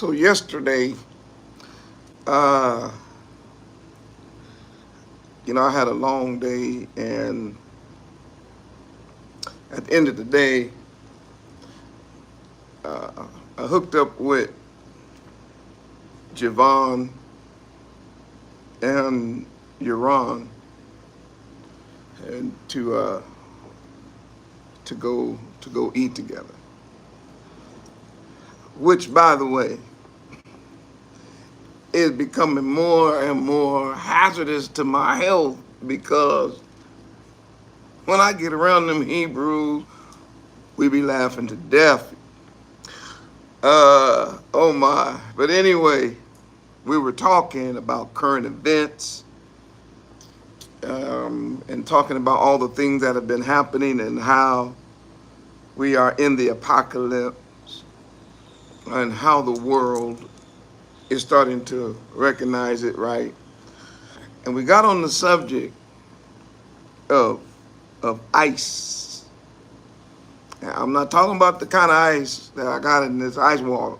So yesterday, I had a long day, and at the end of the day, I hooked up with Yahrahn and Yahrahn, and to go eat together. Which, by the way, is becoming more and more hazardous to my health, because when I get around them Hebrews, we be laughing to death. Oh my. But anyway, we were talking about current events, and talking about all the things that have been happening and how we are in the apocalypse and how the world is starting to recognize it, right? And we got on the subject of ice. Now, I'm not talking about the kind of ice that I got in this ice water.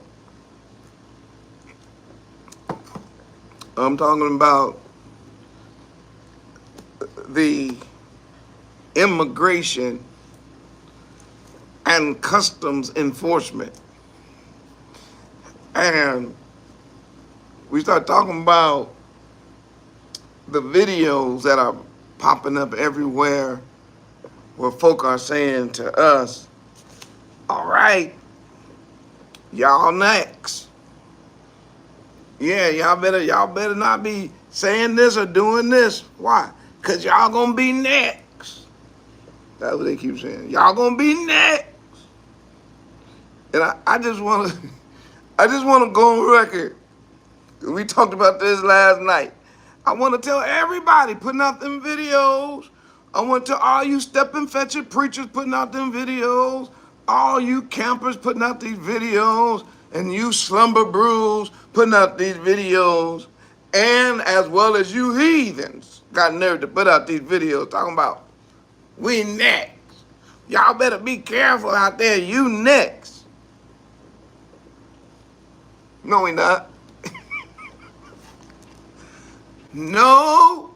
I'm talking about the immigration and customs enforcement. And we start talking about the videos that are popping up everywhere where folk are saying to us, all right, y'all next. Yeah, y'all better not be saying this or doing this. Why? Because y'all gonna be next. That's what they keep saying. Y'all gonna be next. And I just wanna go on record. We talked about this last night. I want to tell everybody putting out them videos. I want to all you step and fetch it preachers putting out them videos. All you campers putting out these videos. And you slumber brews putting out these videos. And as well as you heathens got nerve to put out these videos talking about we next. Y'all better be careful out there. You next. No, we not. No,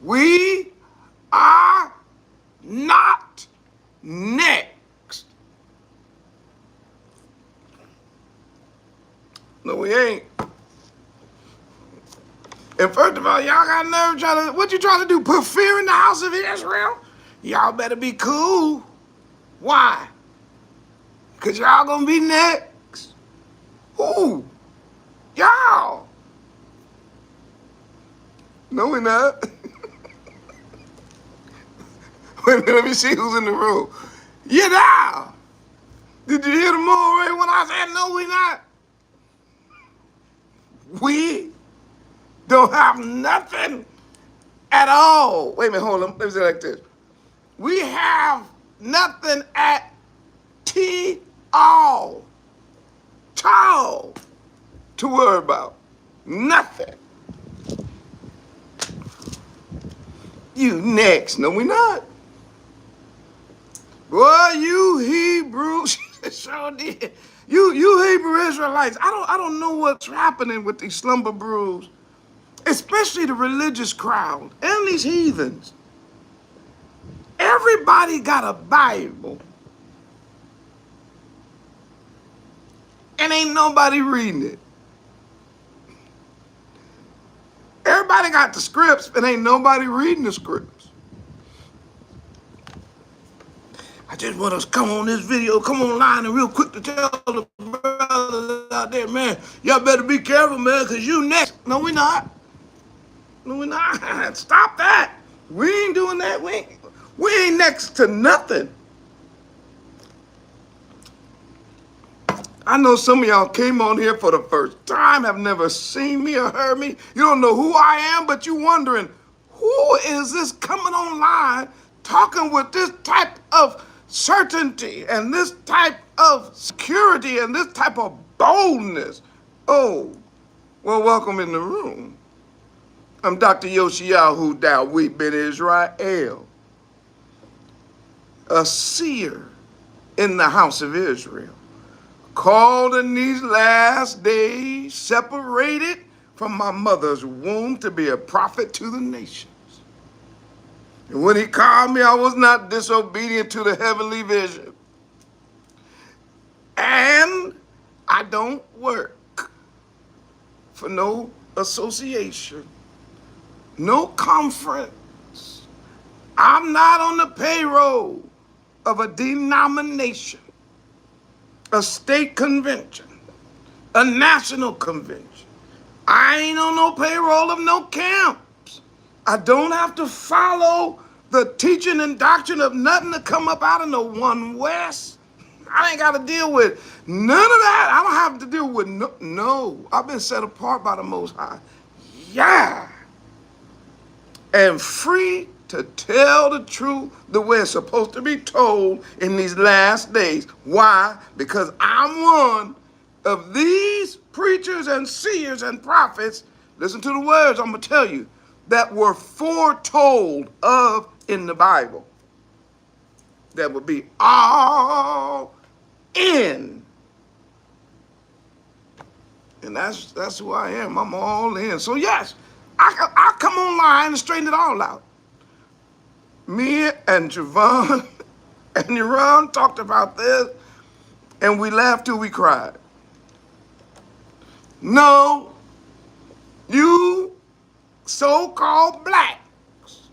we are not next. No, we ain't. And first of all, y'all got nerve what you trying to do? Put fear in the house of Israel? Y'all better be cool. Why? Because y'all gonna be next. Who? Y'all. No, we're not. Wait a minute, let me see who's in the room. Yeah, now. Did you hear the moral when I said no, we're not? We don't have nothing at all. Wait a minute, hold on. Let me say it like this. We have nothing at all. Child to worry about. Nothing. You next. No, we not. Boy, you Hebrews sure did. You Hebrew Israelites. I don't know what's happening with these slumber brews, especially the religious crowd and these heathens. Everybody got a Bible, and ain't nobody reading it. Everybody got the scripts, and ain't nobody reading the scripts. I just want to come on this video, come online and real quick to tell the brothers out there, man, y'all better be careful, man, because you next. No, we're not. No, we're not. Stop that. We ain't doing that. We ain't next to nothing. I know some of y'all came on here for the first time, have never seen me or heard me. You don't know who I am, but you wondering, who is this coming online talking with this type of certainty and this type of security and this type of boldness? Oh, well, welcome in the room. I'm Dr. Yoshiyahu Dawit Ben Israel, a seer in the house of Israel, called in these last days, separated from my mother's womb to be a prophet to the nations. And when he called me, I was not disobedient to the heavenly vision. And I don't work for no association, no conference. I'm not on the payroll of a denomination, a state convention, a national convention. I ain't on no payroll of no camps. I don't have to follow the teaching and doctrine of nothing to come up out of the One West. I ain't got to deal with none of that. I don't have to deal with no. I've been set apart by the Most High. Yeah. And free to tell the truth the way it's supposed to be told in these last days. Why? Because I'm one of these preachers and seers and prophets, listen to the words I'm going to tell you, that were foretold of in the Bible. That would be all in. And that's who I am. I'm all in. So yes, I come online and straighten it all out. Me and Javon and Yahrahn talked about this, and we laughed till we cried. No, you so-called blacks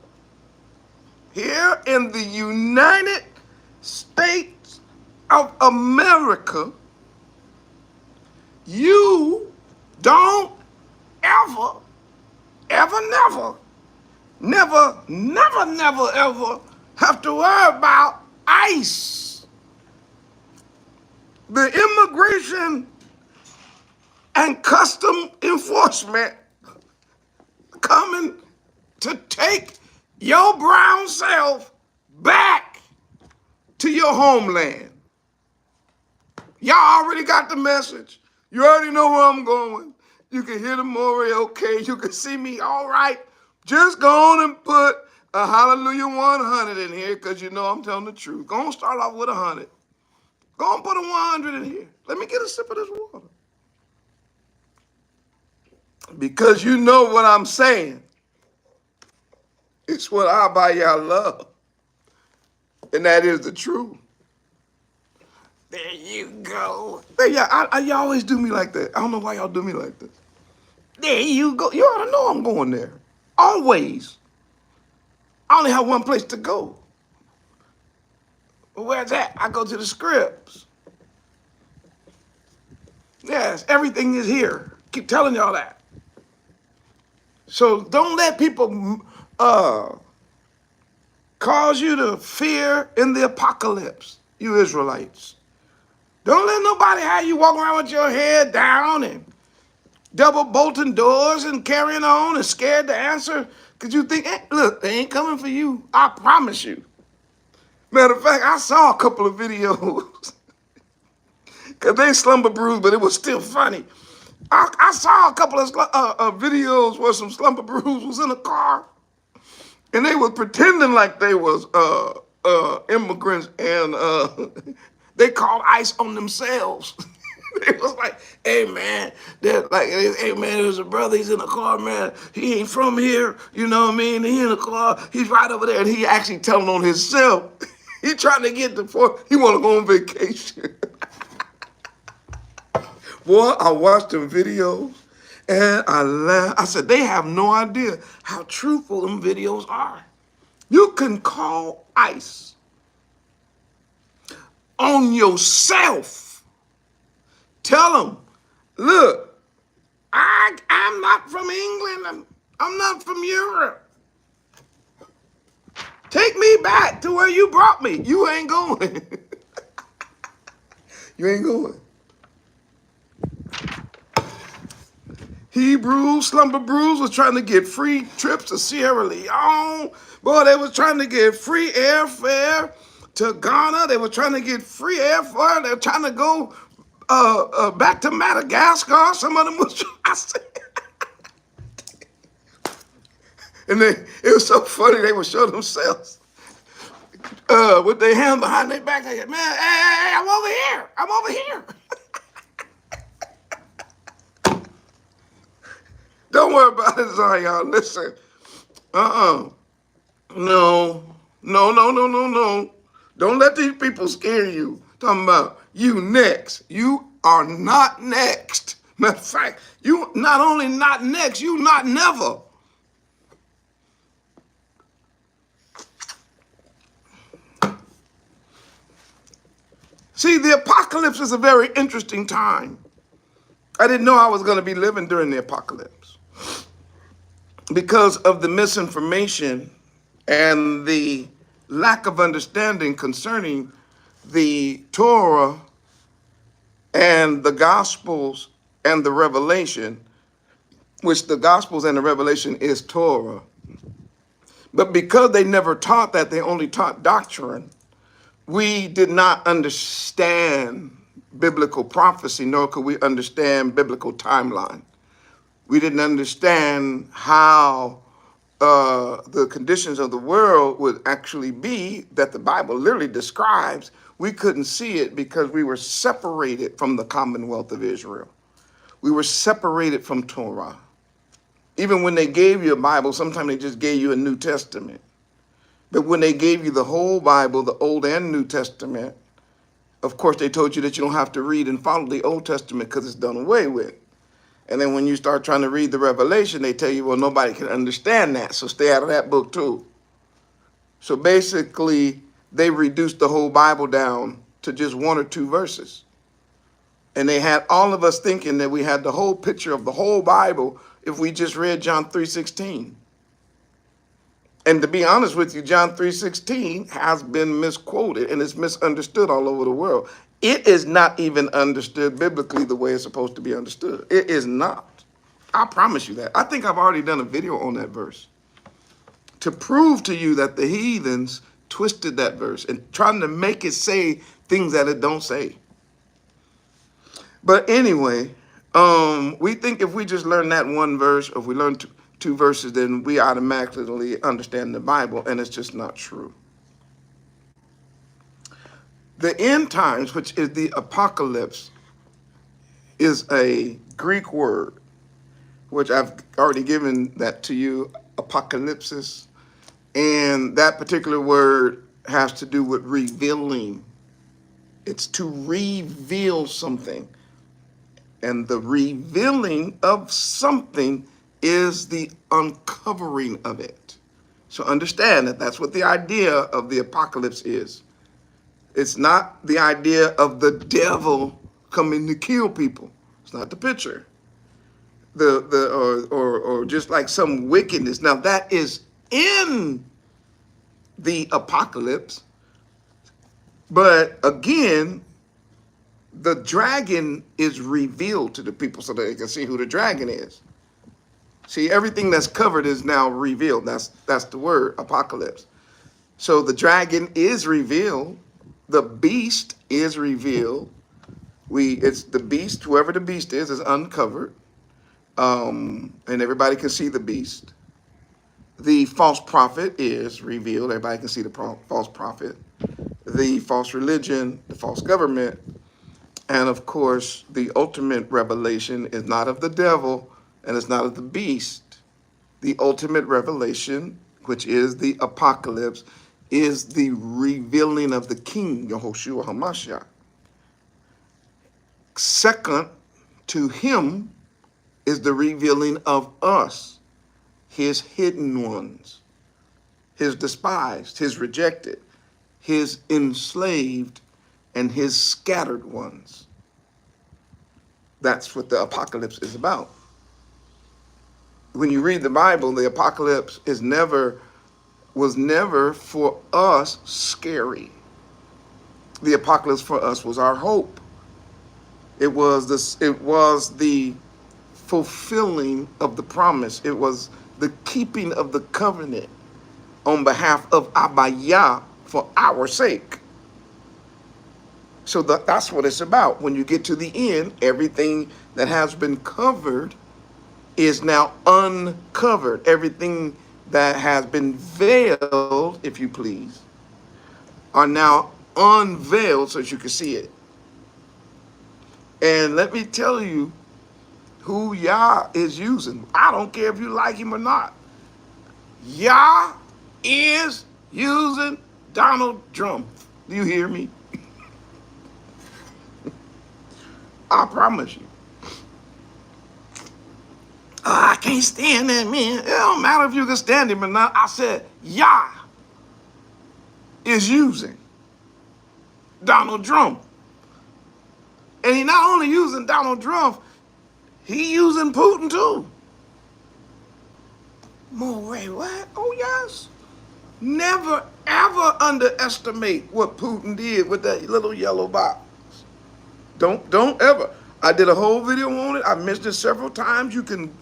here in the United States of America, you don't ever, never have to worry about ICE, the Immigration and Custom Enforcement, coming to take your brown self back to your homeland. Y'all already got the message. You already know where I'm going. You can hear the Morehyosh, okay. You can see me, all right. Just go on and put a hallelujah 100 in here, because you know I'm telling the truth. Go on, start off with 100. Go on, put a 100 in here. Let me get a sip of this water. Because you know what I'm saying. It's what I by y'all love. And that is the truth. There you go. Y'all always do me like that. I don't know why y'all do me like this. There you go. You ought to know I'm going there. Always. I only have one place to go. Where's that? I go to the scripts. Yes, everything is here. Keep telling y'all that. So don't let people cause you to fear in the apocalypse, you Israelites. Don't let nobody have you walking around with your head down and double bolting doors and carrying on and scared to answer because you think, look, they ain't coming for you. I promise you. Matter of fact, I saw a couple of videos because they slumber bruised, but it was still funny. I saw a couple of videos where some slumber bruised was in a car and they was pretending like they was immigrants and they called ICE on themselves. It was like, hey man, hey man, there's a brother, he's in a car, man. He ain't from here, you know what I mean? He in a car, he's right over there, and he actually telling on himself. He trying to get the port, he want to go on vacation. Boy, I watched them videos and I laughed. I said, they have no idea how truthful them videos are. You can call ICE on yourself. Tell them, look, I'm not from England. I'm not from Europe. Take me back to where you brought me. You ain't going. You ain't going. Hebrews, slumber bruise was trying to get free trips to Sierra Leone. Boy, they was trying to get free airfare to Ghana. They were trying to get free airfare. They were trying to go back to Madagascar. Some of them was, I said. And it was so funny. They would show themselves with their hand behind their back. They said, man, hey, I'm over here. I'm over here. Don't worry about it, Zion. Listen. No. No, no, no, no, no. Don't let these people scare you. Talking about you next. You are not next. Matter of fact, you not only not next, you not never. See, the apocalypse is a very interesting time. I didn't know I was going to be living during the apocalypse because of the misinformation and the lack of understanding concerning the Torah and the Gospels and the Revelation, which the Gospels and the Revelation is Torah. But because they never taught that, they only taught doctrine, we did not understand biblical prophecy, nor could we understand biblical timeline. We didn't understand how the conditions of the world would actually be that the Bible literally describes. We couldn't see it because we were separated from the Commonwealth of Israel. We were separated from Torah. Even when they gave you a Bible, sometimes they just gave you a New Testament. But when they gave you the whole Bible, the Old and New Testament, of course, they told you that you don't have to read and follow the Old Testament because it's done away with. And then when you start trying to read the Revelation, they tell you, well, nobody can understand that, so stay out of that book too. So basically, they reduced the whole Bible down to just 1 or 2 verses. And they had all of us thinking that we had the whole picture of the whole Bible if we just read John 3:16. And to be honest with you, John 3:16 has been misquoted and is misunderstood all over the world. It is not even understood biblically the way it's supposed to be understood. It is not. I promise you that. I think I've already done a video on that verse to prove to you that the heathens twisted that verse and trying to make it say things that it don't say. But anyway, we think if we just learn that one verse, or if we learn two verses, then we automatically understand the Bible, and it's just not true. The end times, which is the apocalypse, is a Greek word, which I've already given that to you, apocalypsis. And that particular word has to do with revealing. It's to reveal something. And the revealing of something is the uncovering of it. So understand that that's what the idea of the apocalypse is. It's not the idea of the devil coming to kill people. It's not the picture. Or just like some wickedness. Now that is in the apocalypse. But again, the dragon is revealed to the people so that they can see who the dragon is. See, everything that's covered is now revealed. That's the word, apocalypse. So the dragon is revealed. The beast is revealed. It's the beast, whoever the beast is uncovered. And everybody can see the beast. The false prophet is revealed. Everybody can see the false prophet. The false religion, the false government. And of course, the ultimate revelation is not of the devil and it's not of the beast. The ultimate revelation, which is the apocalypse, is the revealing of the King, Yahushua HaMashiach. Second to him is the revealing of us, his hidden ones, his despised, his rejected, his enslaved, and his scattered ones. That's what the apocalypse is about. When you read the Bible, the apocalypse was never for us scary. The apocalypse for us was our hope. It was the fulfilling of the promise. It was the keeping of the covenant on behalf of Abaya for our sake. So that's what it's about. When you get to the end, everything that has been covered is now uncovered. Everything that has been veiled, if you please, are now unveiled so that you can see it. And let me tell you, who Yah is using. I don't care if you like him or not. Yah is using Donald Trump. Do you hear me? I promise you. I can't stand that man. It don't matter if you can stand him or not. I said Yah is using Donald Trump. And he not only using Donald Trump, he using Putin too. Wait, what? Oh yes. Never ever underestimate what Putin did with that little yellow box. Don't ever. I did a whole video on it. I mentioned it several times. You can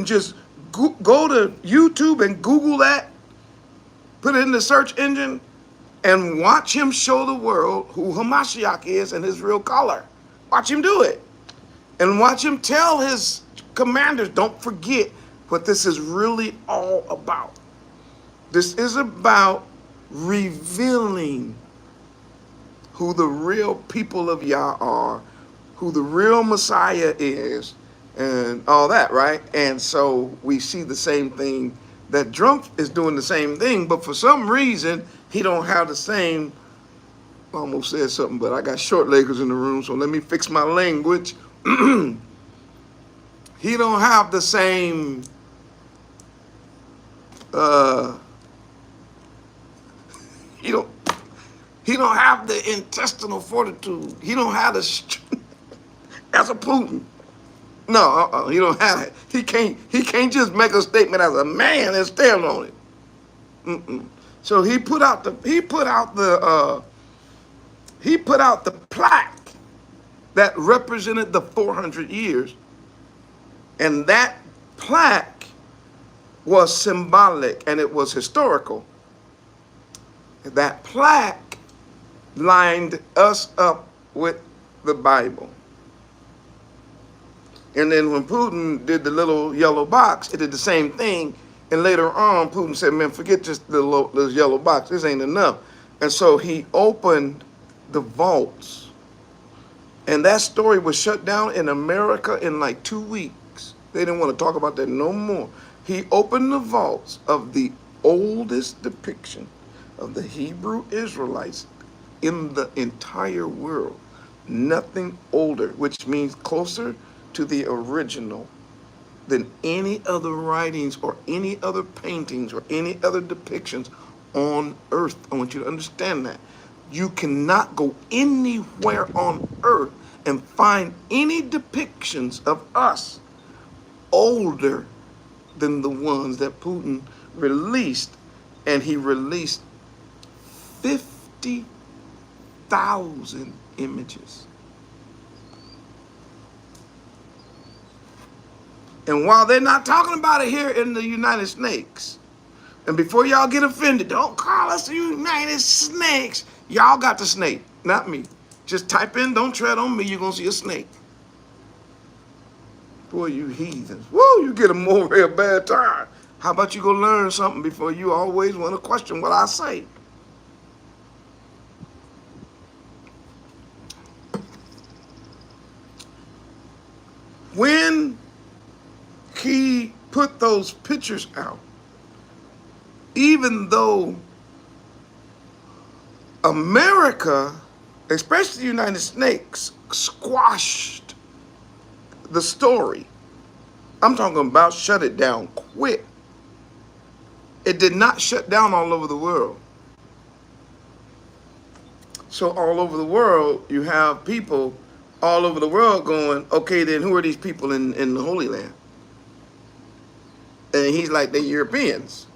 just go to YouTube and Google that, put it in the search engine, and watch him show the world who Hamashiach is and his real color. Watch him do it. And watch him tell his commanders, don't forget what this is really all about. This is about revealing who the real people of Yah are, who the real Messiah is, and all that, right? And so we see the same thing, that Trump is doing the same thing, but for some reason, he don't have the same, I almost said something, but I got short leggers in the room, so let me fix my language. He don't have the same, he don't have the intestinal fortitude. He don't have the as a Putin. No, he don't have it. He can't just make a statement as a man and stand on it. So he put out the plaque that represented the 400 years, and that plaque was symbolic and it was historical. That plaque lined us up with the Bible. And then when Putin did the little yellow box, it did the same thing. And later on, Putin said, man, forget just this yellow box. This ain't enough. And so he opened the vaults. And that story was shut down in America in like 2 weeks. They didn't want to talk about that no more. He opened the vaults of the oldest depiction of the Hebrew Israelites in the entire world. Nothing older, which means closer to the original than any other writings or any other paintings or any other depictions on earth. I want you to understand that. You cannot go anywhere on earth and find any depictions of us older than the ones that Putin released. And he released 50,000 images. And while they're not talking about it here in the United Snakes, and before y'all get offended, don't call us the United Snakes. Y'all got the snake, not me. Just type in, don't tread on me, you're going to see a snake. Boy, you heathens. Woo, you get a more real bad time. How about you go learn something before you always want to question what I say? When he put those pictures out, even though America, especially the United States, squashed the story, I'm talking about shut it down quick. It did not shut down all over the world. So all over the world, you have people all over the world going, okay, then who are these people in the Holy Land? And he's like, they're Europeans.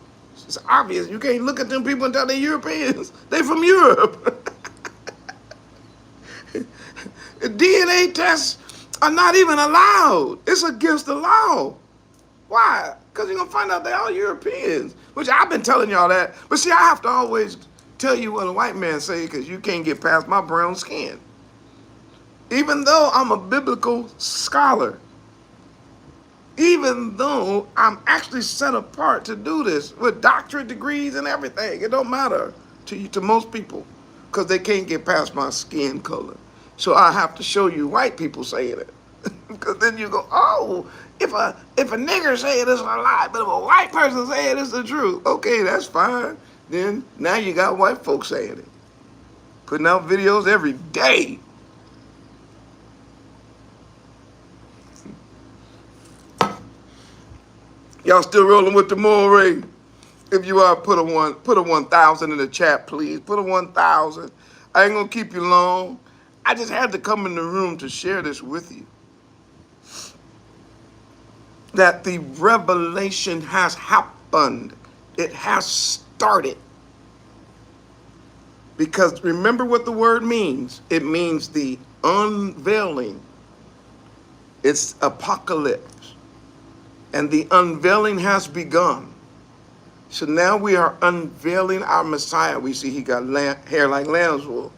It's obvious. You can't look at them people and tell they're Europeans. They're from Europe. DNA tests are not even allowed. It's against the law. Why? Because you're going to find out they're all Europeans, which I've been telling y'all that. But see, I have to always tell you what a white man say because you can't get past my brown skin. Even though I'm a biblical scholar, even though I'm actually set apart to do this with doctorate degrees and everything, it don't matter to most people because they can't get past my skin color. So I have to show you white people saying it. Because then you go, oh, if a nigger say it, it's a lie, but if a white person say it, it's the truth. Okay, that's fine. Then now you got white folks saying it, putting out videos every day. Y'all still rolling with the Moreh? If you are, put a 1,000 in the chat, please. Put a 1,000. I ain't gonna keep you long. I just had to come in the room to share this with you. That the revelation has happened. It has started. Because remember what the word means. It means the unveiling. It's apocalypse. And the unveiling has begun. So now we are unveiling our Messiah. We see he got hair like lamb's wool.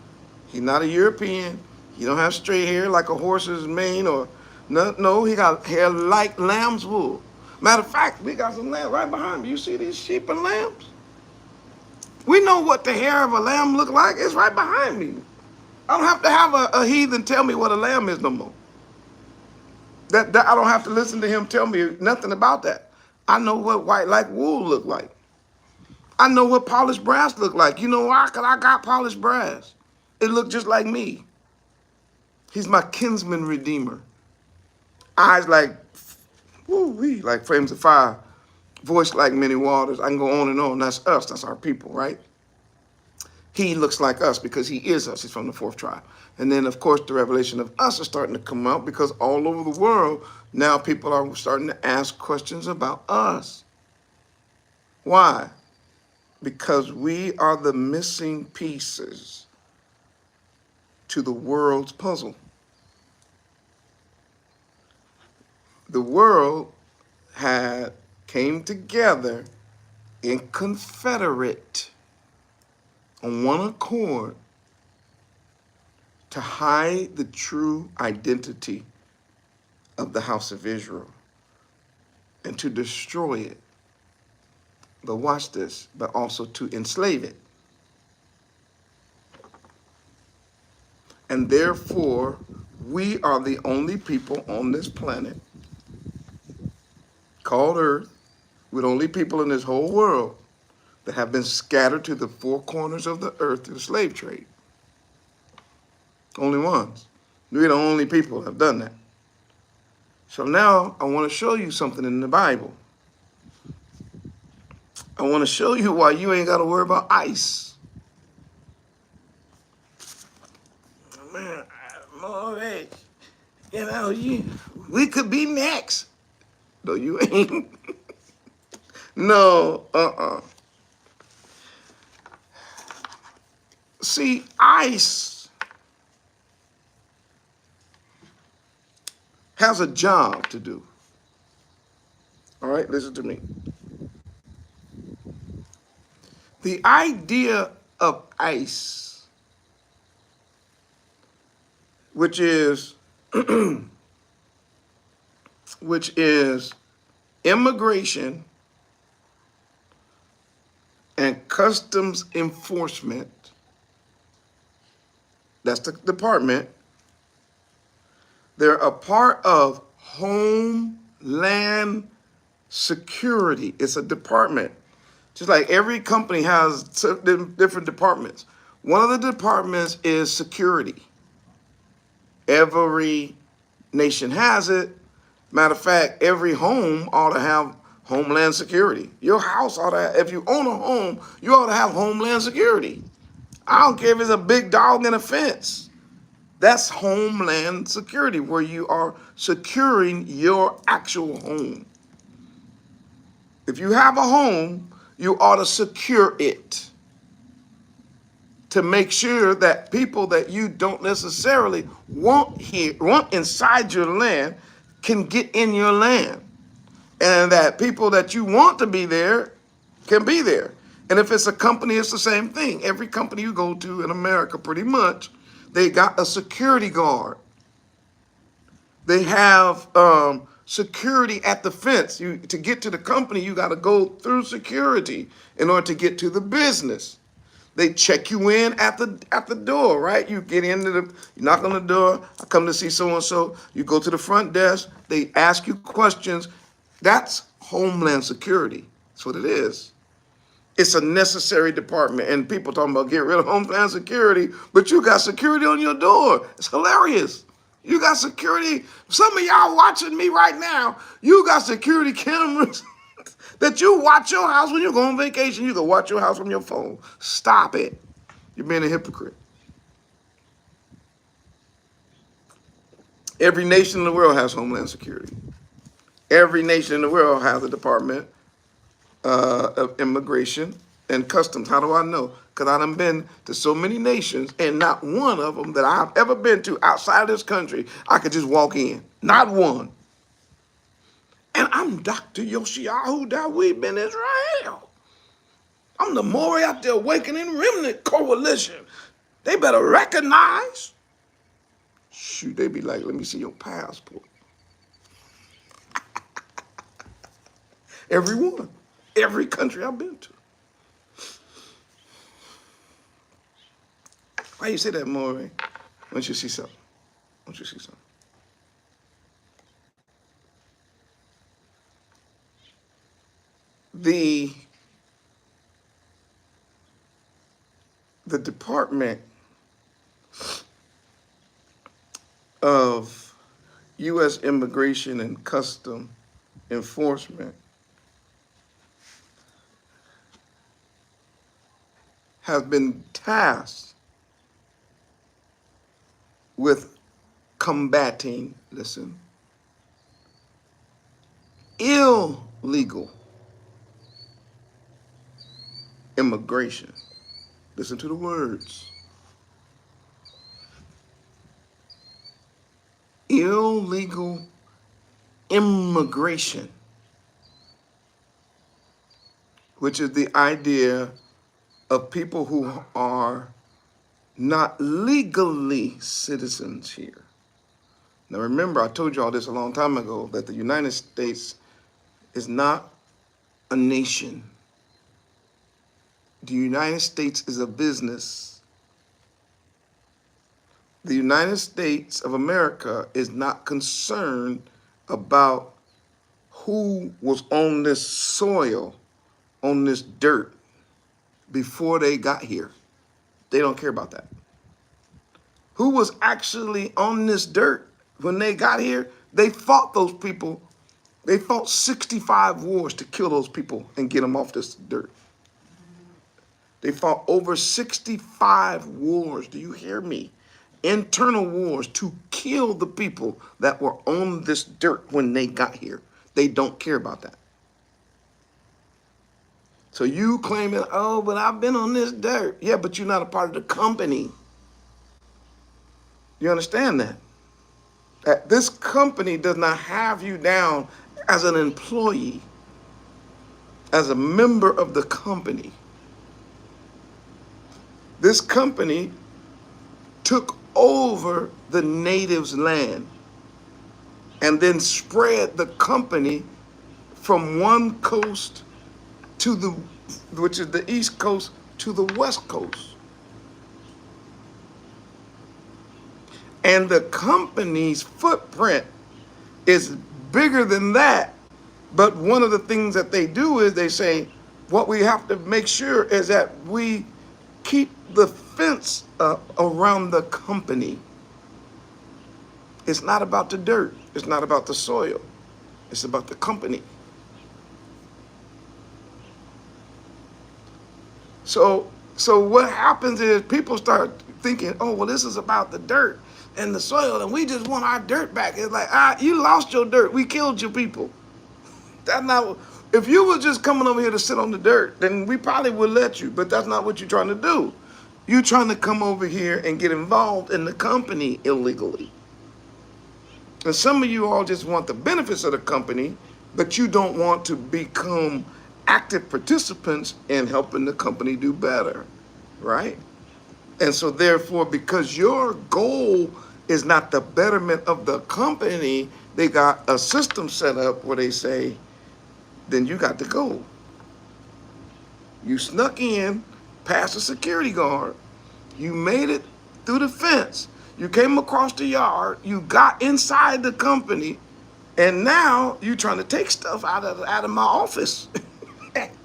He's not a European. He don't have straight hair like a horse's mane or no, he got hair like lamb's wool. Matter of fact, we got some lamb right behind me. You see these sheep and lambs? We know what the hair of a lamb look like. It's right behind me. I don't have to have a heathen tell me what a lamb is no more. That I don't have to listen to him tell me nothing about that. I know what white like wool look like. I know what polished brass look like. You know why? Because I got polished brass. It looked just like me. He's my kinsman redeemer. Eyes like, woo-wee, like flames of fire. Voice like many waters. I can go on and on. That's us. That's our people, right? He looks like us because he is us. He's from the 4th tribe. And then, of course, the revelation of us is starting to come out because all over the world, now people are starting to ask questions about us. Why? Because we are the missing pieces to the world's puzzle. The world came together in confederate on one accord to hide the true identity of the house of Israel and to destroy it. But watch this, but also to enslave it. And therefore, we are the only people on this planet called Earth. We're the only people in this whole world that have been scattered to the 4 corners of the earth through the slave trade. Only ones. We're the only people that have done that. So now I want to show you something in the Bible. I want to show you why you ain't got to worry about ICE. Man, Moreh, you know, we could be next. No, you ain't. No, See, ICE has a job to do. All right, listen to me. The idea of ICE, which is immigration and customs enforcement. That's the department. They're a part of Homeland Security. It's a department. Just like every company has different departments. One of the departments is security. Every nation has it. Matter of fact, every home ought to have Homeland Security. Your house ought to have, if you own a home, you ought to have Homeland Security. I don't care if it's a big dog in a fence. That's Homeland Security, where you are securing your actual home. If you have a home, you ought to secure it to make sure that people that you don't necessarily want inside your land can get in your land, and that people that you want to be there can be there. And if it's a company, it's the same thing. Every company you go to in America, pretty much, they got a security guard. They have security at the fence. To get to the company, you got to go through security in order to get to the business. They check you in at the door, right? You get you knock on the door. I come to see so and so. You go to the front desk. They ask you questions. That's Homeland Security. That's what it is. It's a necessary department. And people talking about get rid of Homeland Security, but you got security on your door. It's hilarious. You got security. Some of y'all watching me right now, you got security cameras that you watch your house when you go on vacation. You can watch your house from your phone. Stop it. You're being a hypocrite. Every nation in the world has Homeland Security. Every nation in the world has a Department of Immigration and Customs. How do I know? Because I done been to so many nations, and not one of them that I've ever been to outside of this country, I could just walk in. Not one. And I'm Dr. Yoshiyahu Dawid Ben Israel. I'm the Morehyosh Awakening Remnant Koalition. They better recognize. Shoot, they be like, let me see your passport. Every one. Every country I've been to. Why you say that, Morey? Once you see something. Once you see something. The Department of U.S. Immigration and Custom Enforcement has been tasked with combating, listen, illegal immigration. Listen to the words. Illegal immigration, which is the idea of people who are not legally citizens here. Now remember, I told you all this a long time ago, that the United States is not a nation. The United States is a business. The United States of America is not concerned about who was on this soil, on this dirt, before they got here. They don't care about that. Who was actually on this dirt when they got here? They fought those people. They fought 65 wars to kill those people and get them off this dirt. They fought over 65 wars. Do you hear me? Internal wars to kill the people that were on this dirt when they got here. They don't care about that. So you claiming, oh, but I've been on this dirt. Yeah, but you're not a part of the company. You understand that? That this company does not have you down as an employee, as a member of the company. This company took over the natives' land and then spread the company from one coast to which is the East Coast, to the West Coast. And the company's footprint is bigger than that. But one of the things that they do is they say, what we have to make sure is that we keep the fence up around the company. It's not about the dirt. It's not about the soil. It's about the company. So what happens is people start thinking, oh, well, this is about the dirt and the soil, and we just want our dirt back. It's like, you lost your dirt. We killed your people. That's not. If you were just coming over here to sit on the dirt, then we probably would let you, but that's not what you're trying to do. You're trying to come over here and get involved in the company illegally. And some of you all just want the benefits of the company, but you don't want to become active participants in helping the company do better, right? And so therefore, because your goal is not the betterment of the company, they got a system set up where they say, then you got to go. You snuck in, past the security guard. You made it through the fence. You came across the yard. You got inside the company. And now you're trying to take stuff out of my office.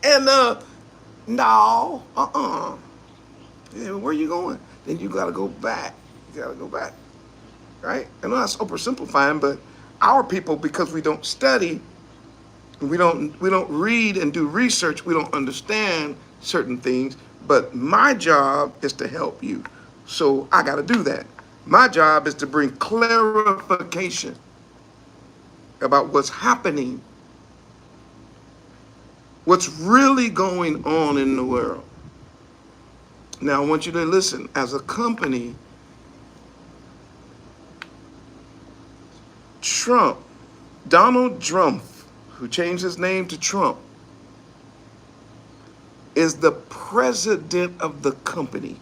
And no, yeah, where you going? Then you gotta go back. You gotta go back, right? I know that's oversimplifying, but our people, because we don't study, we don't read and do research, we don't understand certain things. But my job is to help you, so I gotta do that. My job is to bring clarification about what's happening, what's really going on in the world. Now, I want you to listen. As a company, Trump, Donald Trump, who changed his name to Trump, is the president of the company.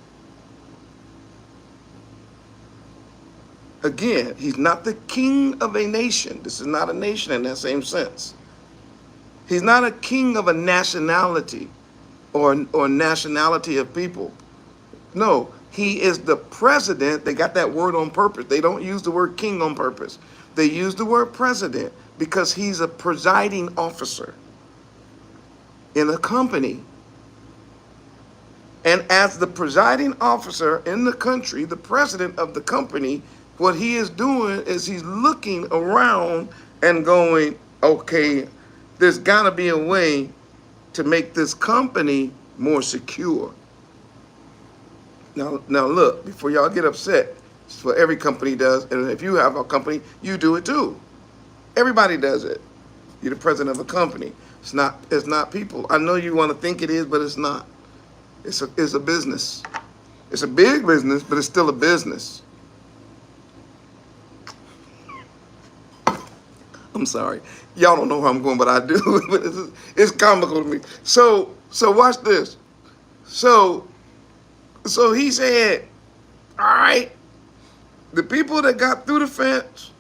Again, he's not the king of a nation. This is not a nation in that same sense. He's not a king of a nationality or nationality of people. No, he is the president. They got that word on purpose. They don't use the word king on purpose. They use the word president because he's a presiding officer in a company. And as the presiding officer in the country, the president of the company, what he is doing is he's looking around and going, okay, there's got to be a way to make this company more secure. Now look, before y'all get upset, it's what every company does, and if you have a company, you do it too. Everybody does it. You're the president of a company. It's not people. I know you want to think it is, but it's not. It's a business. It's a big business, but it's still a business. I'm sorry. Y'all don't know where I'm going, but I do. But it's comical to me. So watch this. So he said, all right, the people that got through the fence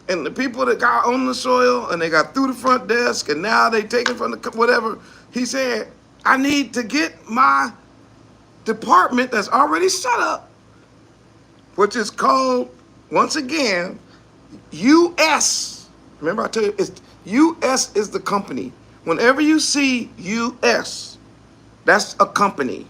and the people that got on the soil and they got through the front desk and now they taking from the whatever, he said, I need to get my department that's already set up, which is called, once again, U.S. Remember I tell you, it's U.S. is the company. Whenever you see U.S., that's a company.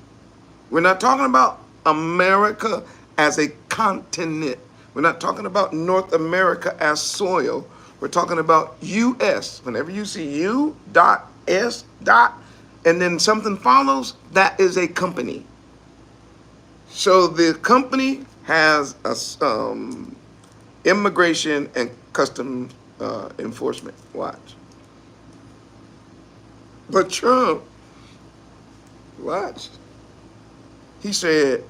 We're not talking about America as a continent. We're not talking about North America as soil. We're talking about U.S. Whenever you see U.S. and then something follows, that is a company. So the company has a immigration and customs enforcement. Watch. But Trump, watch. He said,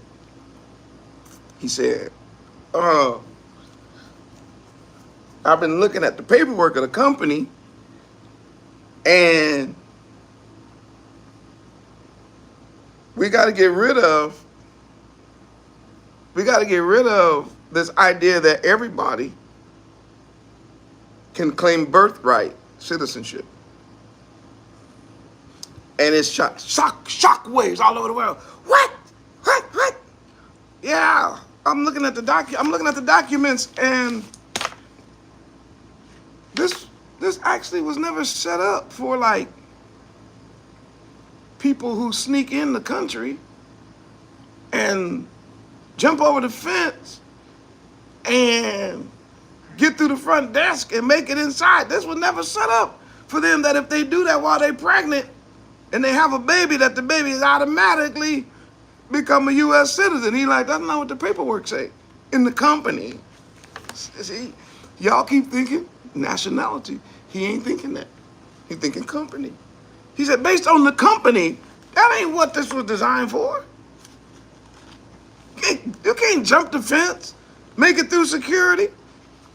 I've been looking at the paperwork of the company, and we got to get rid of this idea that everybody can claim birthright citizenship. And it's shock waves all over the world. What? Yeah, I'm looking at the documents, and this actually was never set up for like people who sneak in the country and jump over the fence and get through the front desk and make it inside. This was never set up for them, that if they do that while they're pregnant and they have a baby, that the baby is automatically become a U.S. citizen. He like, that's not what the paperwork say in the company. See, y'all keep thinking nationality. He ain't thinking that. He thinking company. He said, based on the company, that ain't what this was designed for. You can't jump the fence, make it through security,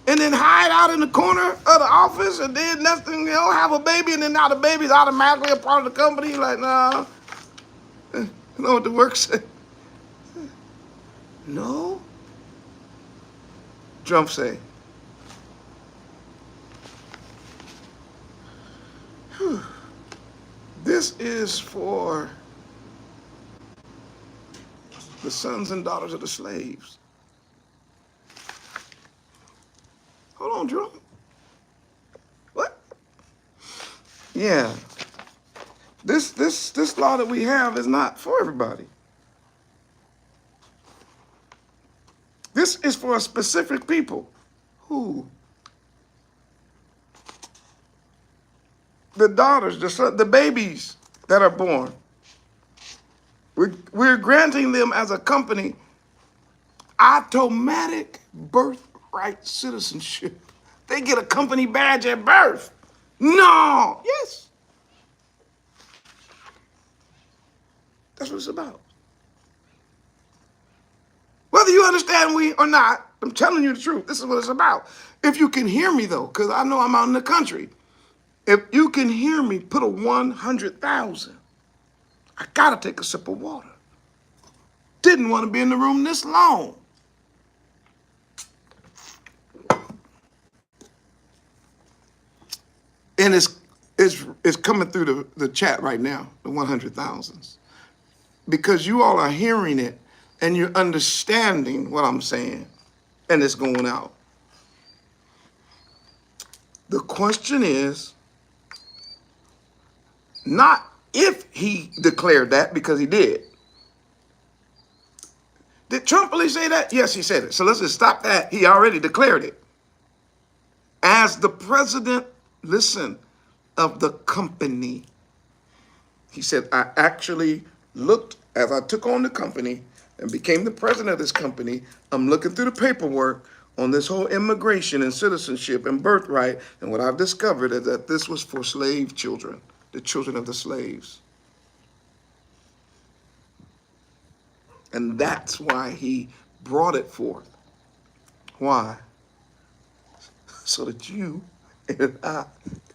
and then hide out in the corner of the office, and then next thing you know, have a baby, and then now the baby's automatically a part of the company. Like, nah. You know what the work said? No. Trump say, this is for the sons and daughters of the slaves. Hold on, Drew. What? Yeah. This law that we have is not for everybody. This is for a specific people. Who? The daughters, the babies that are born. We're granting them as a company automatic birthright citizenship. They get a company badge at birth. No. Yes. That's what it's about. Whether you understand me or not, I'm telling you the truth. This is what it's about. If you can hear me, though, because I know I'm out in the country. If you can hear me, put a 100,000. I got to take a sip of water. Didn't want to be in the room this long. And it's coming through the chat right now, the 100,000s. Because you all are hearing it and you're understanding what I'm saying. And it's going out. The question is not if he declared that, because he did. Did Trump really say that? Yes, he said it. So let's just stop that. He already declared it. As the president, listen, of the company. He said, I actually looked, as I took on the company and became the president of this company, I'm looking through the paperwork on this whole immigration and citizenship and birthright, and what I've discovered is that this was for slave children, the children of the slaves. And that's why he brought it forth. Why? So that you and I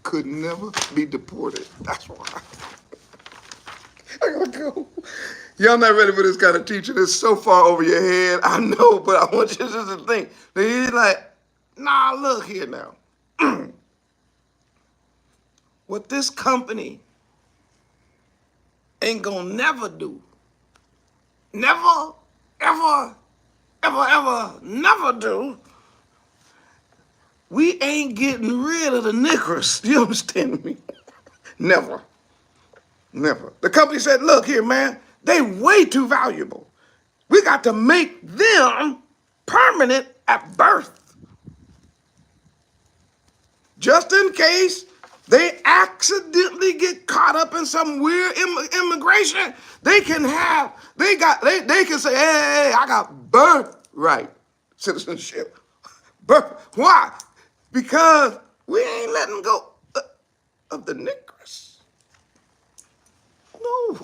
could never be deported. That's why. I gotta go. Y'all not ready for this kind of teaching. It's so far over your head. I know, but I want you just to think. He's like, nah, look here now. What this company ain't gonna never do, never, ever, ever, ever, never do, we ain't getting rid of the niggers. You understand me? Never. Never. The company said, look here, man, they way too valuable. We got to make them permanent at birth. Just in case they accidentally get caught up in some weird immigration, they can say, hey, I got birthright citizenship. Why? Because we ain't letting go of the niggers. No.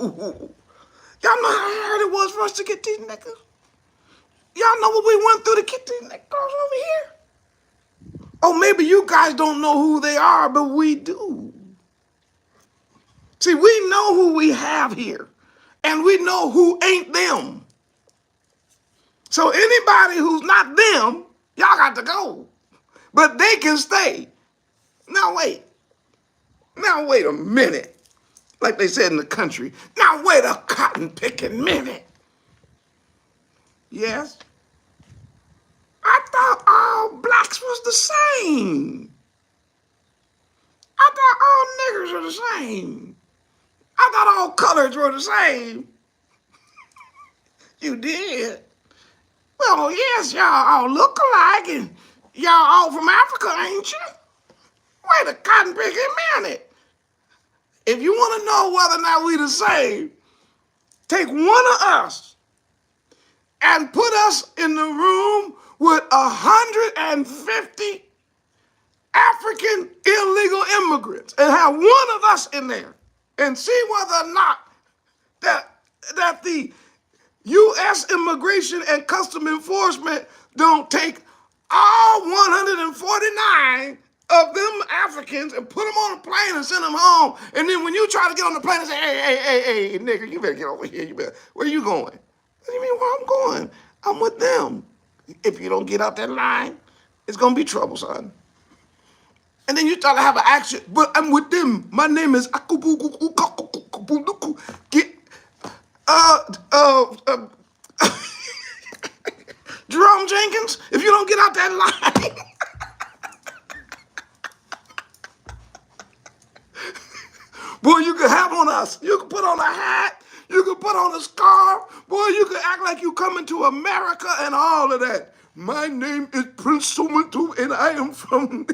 Y'all know how hard it was for us to get these niggas? Y'all know what we went through to get these niggas over here? Oh, maybe you guys don't know who they are, but we do. See, we know who we have here, and we know who ain't them. So anybody who's not them, y'all got to go. But they can stay. Now wait a minute. Like they said in the country, now wait a cotton picking minute. Yes? I thought all blacks was the same. I thought all niggers were the same. I thought all colors were the same. You did. Well, yes, y'all all look alike, and y'all all from Africa, ain't you? Wait a cotton picking minute. If you want to know whether or not we the same, take one of us and put us in the room with 150 African illegal immigrants and have one of us in there and see whether or not that the U.S. Immigration and Custom Enforcement don't take all 149 of them Africans and put them on a plane and send them home. And then when you try to get on the plane and say, hey, nigga, you better get over here. Where you going? What do you mean where I'm going? I'm with them. If you don't get out that line, it's going to be trouble, son. And then you try to have an action, but I'm with them. My name is Tom Jenkins, if you don't get out that line. Boy, you can have on you can put on a hat, you can put on a scarf, boy, you can act like you coming to America and all of that. My name is Prince Sumantu, and I am from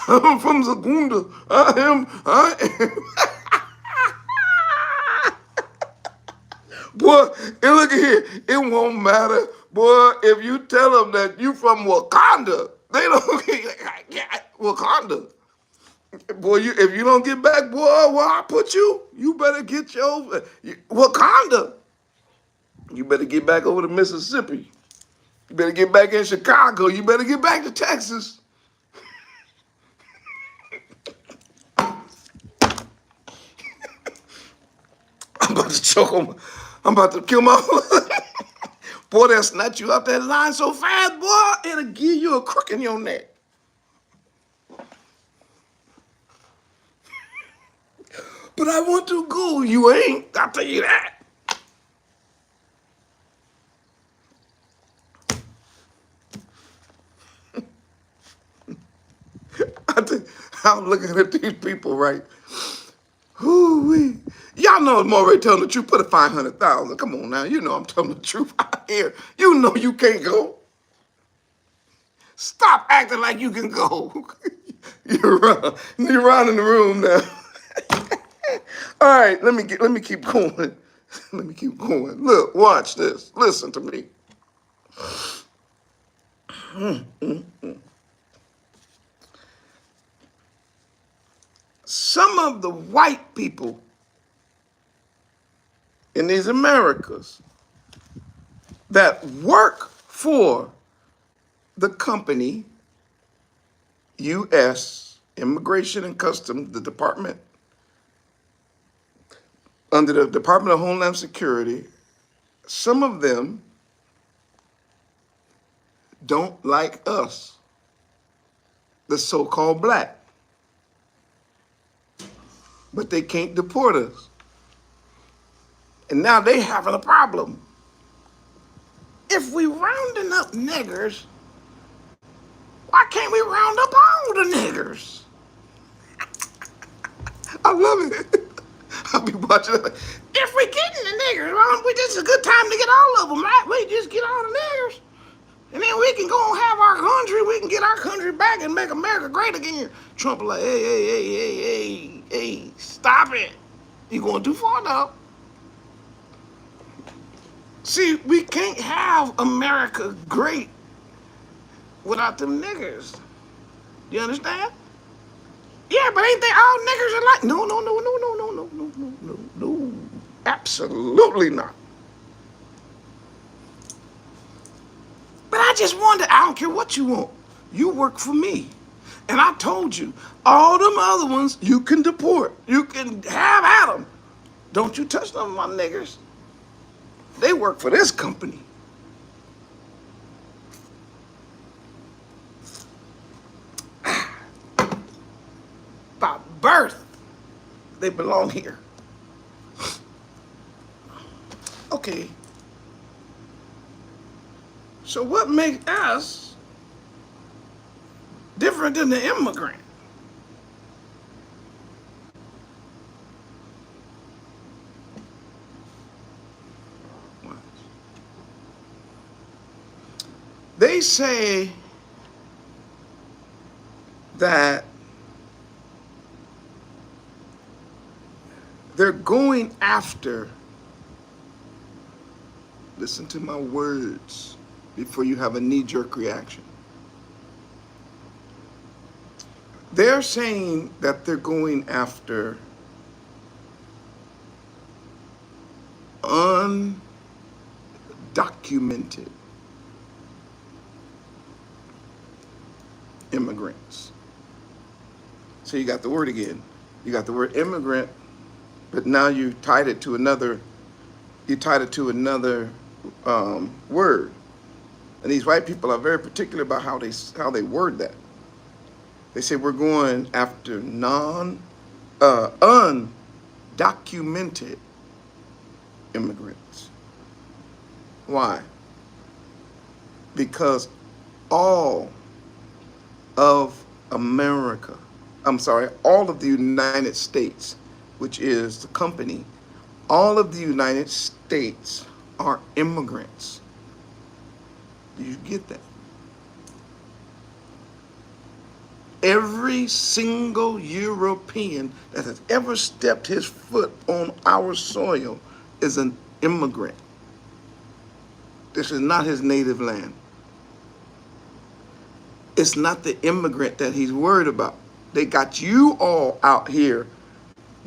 I'm from Zagunda. I am. Boy, and look at here, it won't matter, boy, if you tell them that you from Wakanda, they don't Wakanda. Boy, if you don't get back, boy, where I put you, you better get your Wakanda. You better get back over to Mississippi. You better get back in Chicago. You better get back to Texas. I'm about to choke on. I'm about to kill my. Boy, they'll snatch you up that line so fast, boy, it'll give you a crook in your neck. But I want to go. You ain't. I'll tell you that. I'm looking at these people, right? Whoo-wee. Y'all know it's more telling the truth. Put a 500,000. Come on now. You know I'm telling the truth out here. You know you can't go. Stop acting like you can go. You're around in the room now. All right, let me keep going. Let me keep going. Look, watch this. Listen to me. Some of the white people in these Americas that work for the company, U.S. Immigration and Customs, the department, under the Department of Homeland Security, some of them don't like us, the so-called black. But they can't deport us. And now they having a problem. If we rounding up niggers, why can't we round up all the niggers? I love it. I'll be watching it. If we getting the niggers, well, this is a good time to get all of them, right? We just get all the niggers. And then we can go and have our country. We can get our country back and make America great again. Trump like, hey, stop it. You going too far now. See, we can't have America great without them niggers. You understand? Yeah, but ain't they all niggers alike? No. Absolutely not. But I just wonder, I don't care what you want. You work for me. And I told you, all them other ones, you can deport. You can have at them. Don't you touch them, my niggers. They work for this company. By birth, they belong here. Okay. So what makes us different than the immigrant? They say that they're going after, listen to my words before you have a knee-jerk reaction. They're saying that they're going after undocumented immigrants. So you got the word again. You got the word immigrant, but now you tied it to another word. And these white people are very particular about how they word that. They say we're going after undocumented immigrants. Why? because all of America, all of the United States, which is the company, all of the United States are immigrants. Do you get that? Every single European that has ever stepped his foot on our soil is an immigrant. This is not his native land. It's not the immigrant that he's worried about. They got you all out here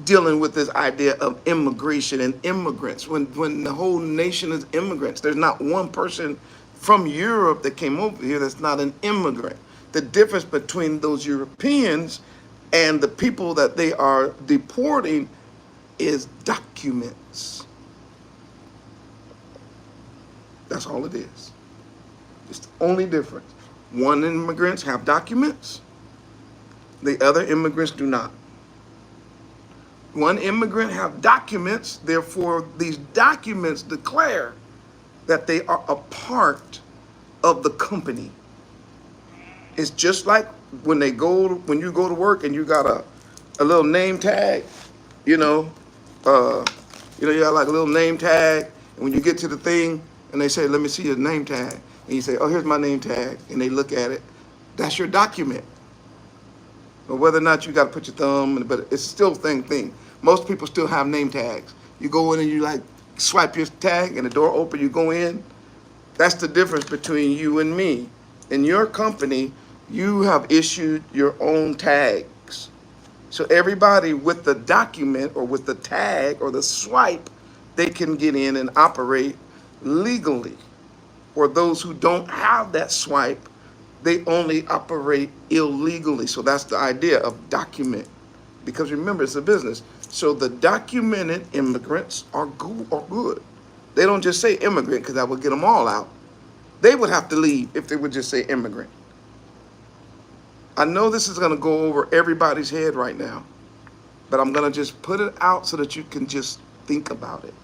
dealing with this idea of immigration and immigrants when the whole nation is immigrants. There's not one person from Europe that came over here that's not an immigrant. The difference between those Europeans and the people that they are deporting is documents. That's all it is. It's the only difference. One immigrants have documents. The other immigrants do not. One immigrant have documents, therefore these documents declare that they are a part of the company. It's just like when you go to work and you got a little name tag, you got like a little name tag, and when you get to the thing and they say, let me see your name tag, and you say, oh, here's my name tag, and they look at it, that's your document. Or whether or not you got to put your thumb, but it's still the thing. Most people still have name tags. You go in and you like swipe your tag and the door open, you go in. That's the difference between you and me. In your company, you have issued your own tags. So everybody with the document or with the tag or the swipe, they can get in and operate legally. Or those who don't have that swipe, they only operate illegally. So that's the idea of document. Because remember, it's a business. So the documented immigrants are good. They don't just say immigrant because that would get them all out. They would have to leave if they would just say immigrant. I know this is going to go over everybody's head right now, but I'm going to just put it out so that you can just think about it.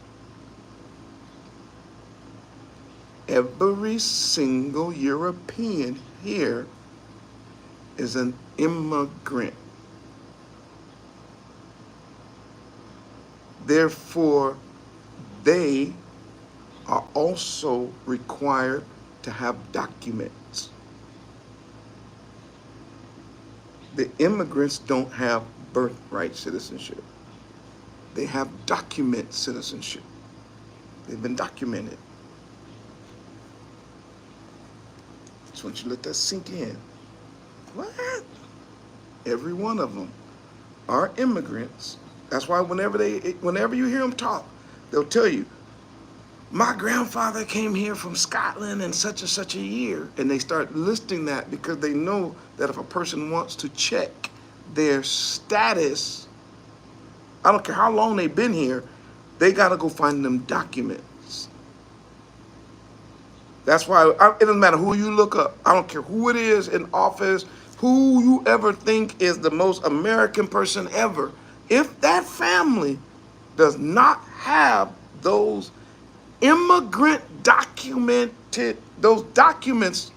Every single European here is an immigrant. Therefore, they are also required to have documents. The immigrants don't have birthright citizenship. They have document citizenship. They've been documented. Just want you to let that sink in. What? Every one of them are immigrants. That's why whenever you hear them talk, they'll tell you, my grandfather came here from Scotland in such and such a year. And they start listing that because they know that if a person wants to check their status, I don't care how long they've been here, they got to go find them documents. That's why it doesn't matter who you look up. I don't care who it is in office, who you ever think is the most American person ever. If that family does not have those immigrant those documents,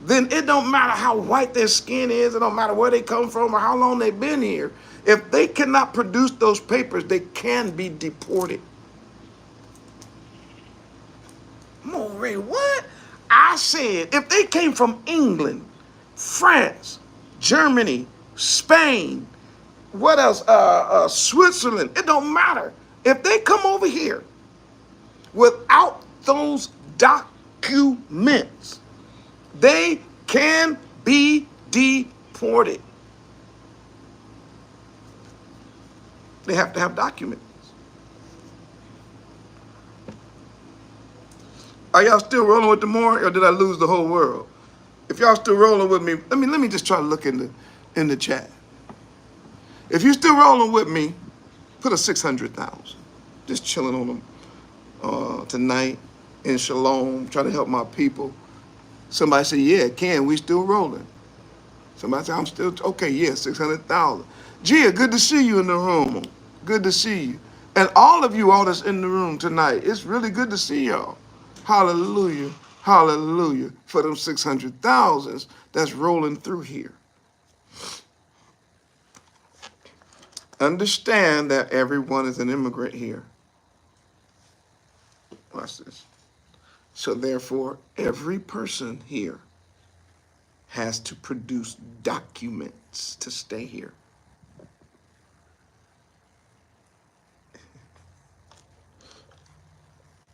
then it don't matter how white their skin is, it don't matter where they come from or how long they've been here. If they cannot produce those papers, they can be deported. Moray, what? I said, if they came from England, France, Germany, Spain, what else? Switzerland, it don't matter. If they come over here without those documents, they can be deported. They have to have documents. Are y'all still rolling with the more, or did I lose the whole world? If y'all still rolling with me, let me just try to look in the chat. If you're still rolling with me, put a 600,000. Just chilling on them tonight in Shalom, trying to help my people. Somebody say, yeah, Ken, we still rolling. Somebody say, I'm still, okay, yeah, 600,000. Gia, good to see you in the room. Good to see you. And all of you all that's in the room tonight, it's really good to see y'all. Hallelujah. Hallelujah. For them 600,000 that's rolling through here. Understand that everyone is an immigrant here. Watch this. So therefore, every person here has to produce documents to stay here.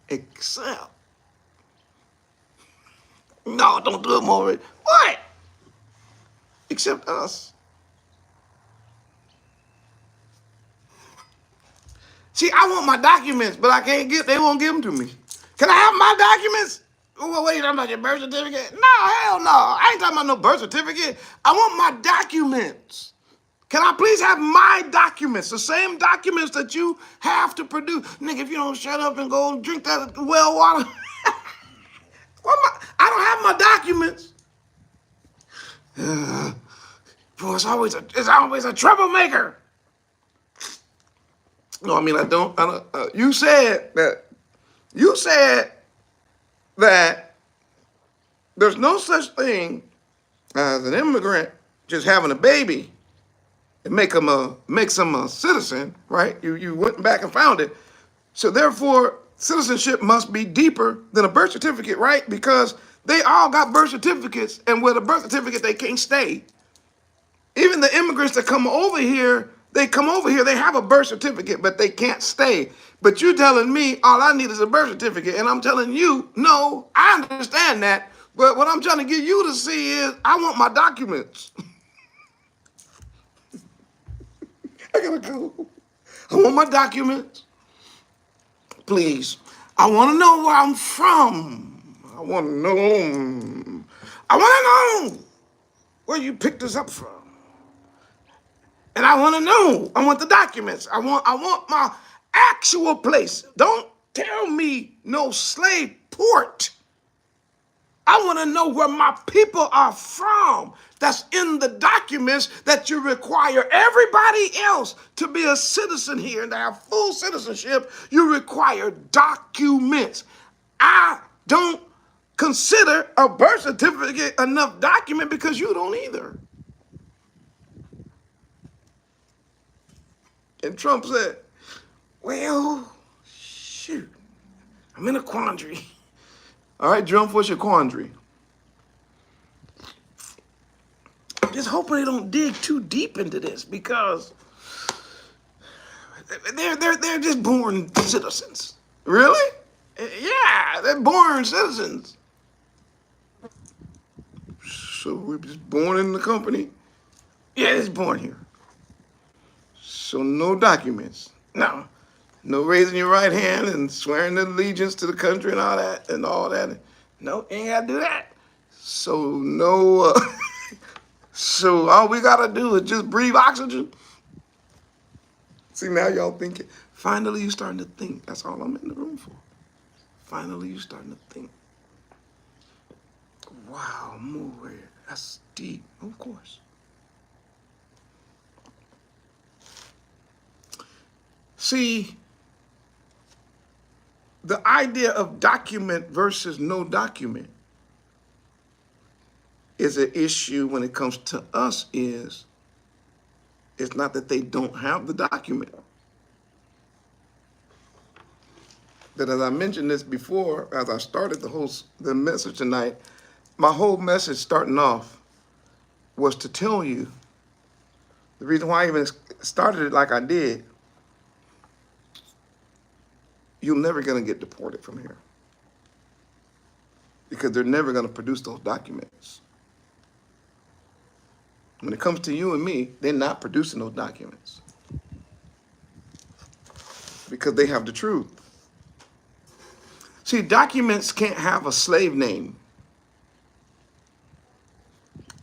Except, no, don't do it, Maury. What? Except us. See, I want my documents, but I can't get, they won't give them to me. Can I have my documents? Oh, wait, I'm about your birth certificate? No, hell no. I ain't talking about no birth certificate. I want my documents. Can I please have my documents? The same documents that you have to produce. Nigga, if you don't shut up and go drink that well water. I don't have my documents. Boy, it's always a troublemaker. No, I mean, I don't you said that there's no such thing as an immigrant just having a baby and makes him a citizen, right? You went back and found it. So therefore, citizenship must be deeper than a birth certificate, right? Because they all got birth certificates, and with a birth certificate, they can't stay. Even the immigrants that come over here, they have a birth certificate, but they can't stay. But you're telling me all I need is a birth certificate, and I'm telling you, no, I understand that. But what I'm trying to get you to see is I want my documents. I gotta go. I want my documents. Please. I want to know where I'm from. I want to know where you picked us up from. And I want to know. I want the documents. I want my actual place. Don't tell me no slave port. I want to know where my people are from. That's in the documents that you require everybody else to be a citizen here and to have full citizenship. You require documents. I don't consider a birth certificate enough document because you don't either. And Trump said, well, shoot, I'm in a quandary. All right, Trump, what's your quandary? I'm just hoping they don't dig too deep into this because they're just born citizens. Really? Yeah, they're born citizens. So we're just born in the company? Yeah, it's born here. So no documents. No raising your right hand and swearing allegiance to the country and all that. No, you ain't got to do that. So no, so all we got to do is just breathe oxygen. See, now y'all thinking. Finally, you starting to think. That's all I'm in the room for. Finally, you starting to think. Wow, more. That's deep, of course. See, the idea of document versus no document is an issue when it comes to us is it's not that they don't have the document. That as I mentioned this before, as I started the message tonight, my whole message starting off was to tell you the reason why I even started it like I did. You're never going to get deported from here because they're never going to produce those documents. When it comes to you and me, they're not producing those documents because they have the truth. See, documents can't have a slave name.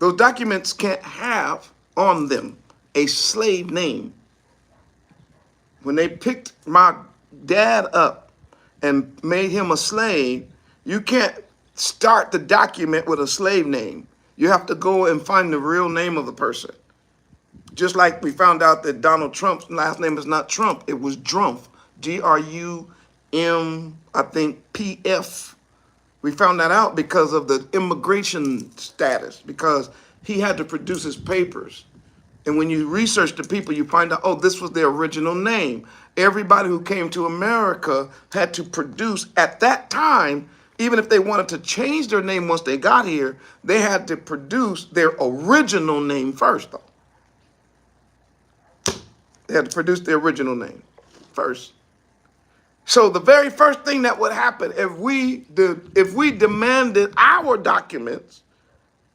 Those documents can't have on them a slave name. When they picked my dad up and made him a slave, you can't start the document with a slave name. You have to go and find the real name of the person. Just like we found out that Donald Trump's last name is not Trump, it was Drumpf. G-R-U-M, I think, P-F. We found that out because of the immigration status, because he had to produce his papers. And when you research the people, you find out, oh, this was their original name. Everybody who came to America had to produce, at that time, even if they wanted to change their name once they got here, they had to produce their original name first, though. They had to produce their original name first. So the very first thing that would happen if we demanded our documents,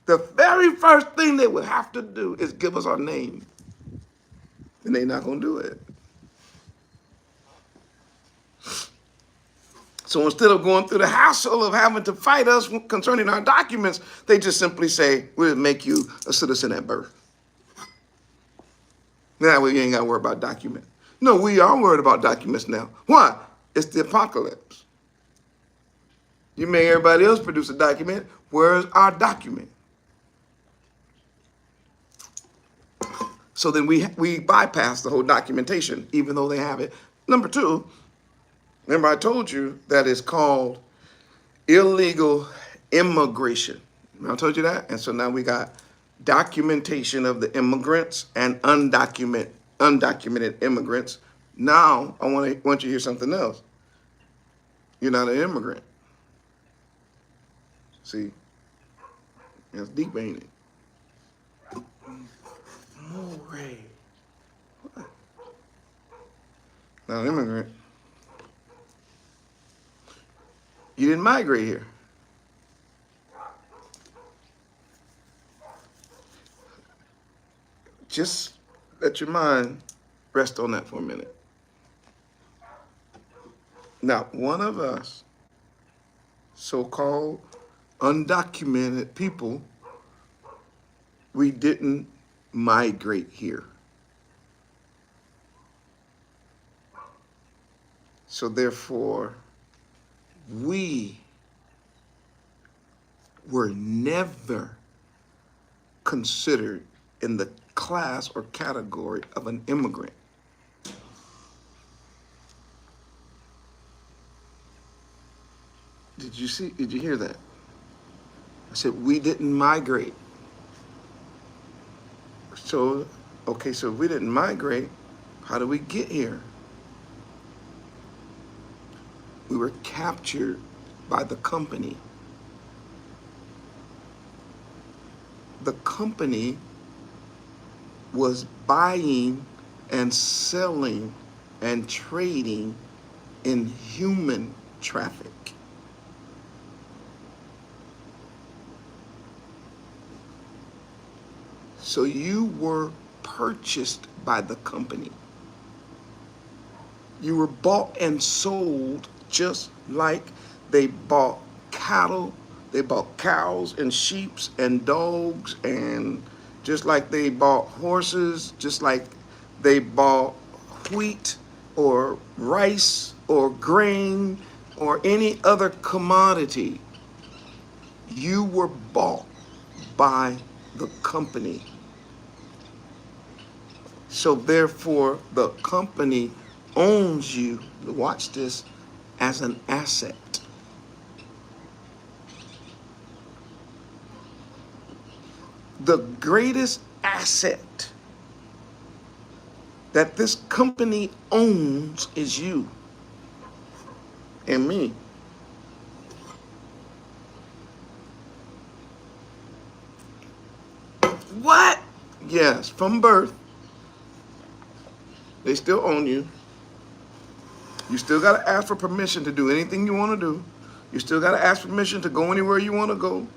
the very first thing they would have to do is give us our name. And they're not going to do it. So instead of going through the hassle of having to fight us concerning our documents, they just simply say, we'll make you a citizen at birth. Now we ain't got to worry about documents. No, we are worried about documents now. Why? It's the apocalypse. You make everybody else produce a document. Where's our document? So then we bypass the whole documentation, even though they have it. Number two, remember I told you that it's called illegal immigration. Remember I told you that? And so now we got documentation of the immigrants and undocumented immigrants. Now I want you to hear something else. You're not an immigrant. See, that's deep, ain't it? Moray. What? Not an immigrant. You didn't migrate here. Just let your mind rest on that for a minute. Now, one of us, so-called undocumented people, we didn't migrate here. So therefore, we were never considered in the class or category of an immigrant. Did you hear that? I said, we didn't migrate. So, okay, so if we didn't migrate, how did we get here? We were captured by the company. The company was buying and selling and trading in human traffic. So you were purchased by the company. You were bought and sold just like they bought cattle, they bought cows and sheep and dogs, and just like they bought horses, just like they bought wheat or rice or grain or any other commodity. You were bought by the company. So therefore, the company owns you, watch this, as an asset. The greatest asset that this company owns is you and me. What? Yes, from birth. They still own you. You still got to ask for permission to do anything you want to do. You still got to ask permission to go anywhere you want to go.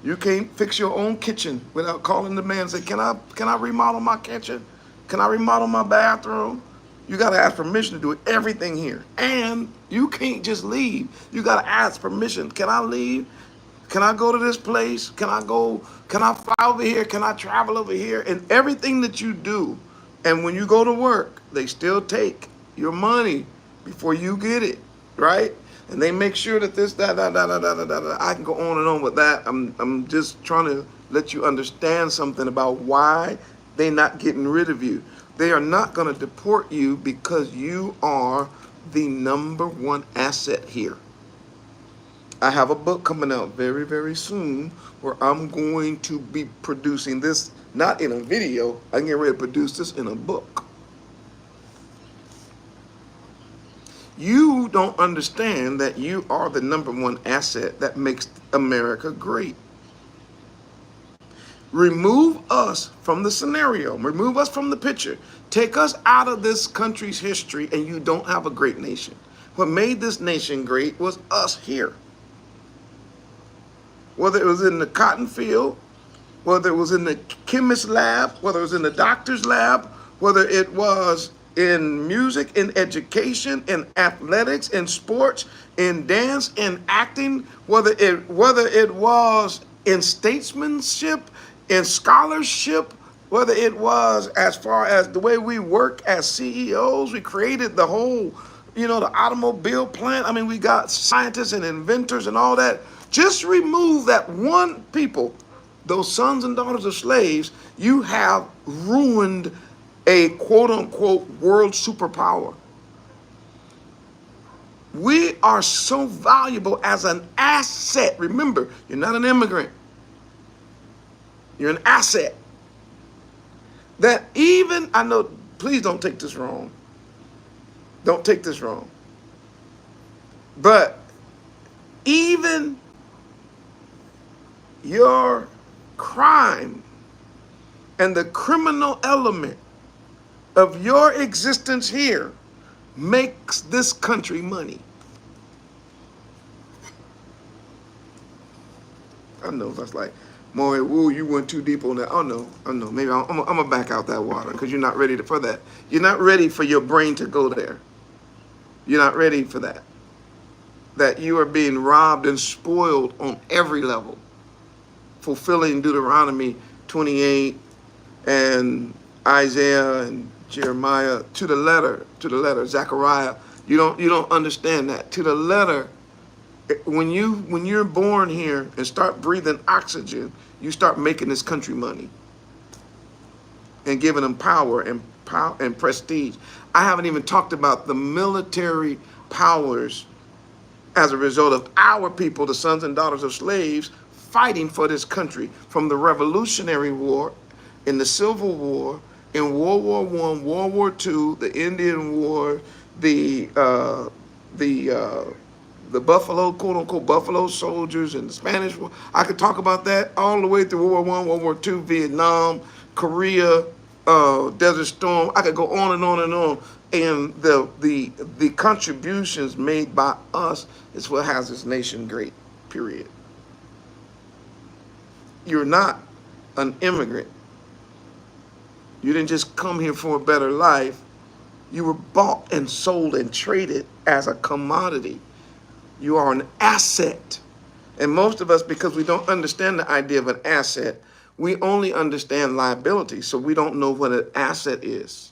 You can't fix your own kitchen without calling the man and say, can I remodel my kitchen? Can I remodel my bathroom? You got to ask permission to do everything here. And you can't just leave. You got to ask permission. Can I leave? Can I go to this place? Can I fly over here? Can I travel over here? And everything that you do, and when you go to work, they still take your money before you get it, right? And they make sure that this, that. I can go on and on with that. I'm just trying to let you understand something about why they're not getting rid of you. They are not going to deport you because you are the #1 asset here. I have a book coming out very, very soon where I'm going to be producing this, not in a video, I can get ready to produce this in a book. You don't understand that you are the number one asset that makes America great. Remove us from the scenario, remove us from the picture, take us out of this country's history, and you don't have a great nation. What made this nation great was us here. Whether it was in the cotton field, whether it was in the chemist lab, whether it was in the doctor's lab, whether it was in music, in education, in athletics, in sports, in dance, in acting, whether it was in statesmanship, in scholarship, whether it was as far as the way we work as CEOs, we created the whole, the automobile plant. I mean, we got scientists and inventors and all that. Just remove that one people, those sons and daughters of slaves, you have ruined a quote unquote world superpower. We are so valuable as an asset. Remember, you're not an immigrant. You're an asset. That even, I know, please don't take this wrong. Don't take this wrong. But even your crime and the criminal element of your existence here makes this country money. I know that's like, Moe, woo, you went too deep on that. Oh no, maybe I'm gonna back out that water because you're not ready for that. You're not ready for your brain to go there. You're not ready for that. That you are being robbed and spoiled on every level, fulfilling Deuteronomy 28 and Isaiah and Jeremiah to the letter, Zechariah. You don't understand that. To the letter, when you're born here and start breathing oxygen, you start making this country money and giving them power and prestige. I haven't even talked about the military powers as a result of our people, the sons and daughters of slaves, fighting for this country from the Revolutionary War, in the Civil War, in World War I, World War II, the Indian War, the Buffalo, quote unquote, Buffalo soldiers and the Spanish War. I could talk about that all the way through World War I, World War II, Vietnam, Korea, Desert Storm. I could go on and on and on. And the contributions made by us is what has this nation great, period. You're not an immigrant. You didn't just come here for a better life. You were bought and sold and traded as a commodity. You are an asset. And most of us, because we don't understand the idea of an asset, we only understand liability. So we don't know what an asset is.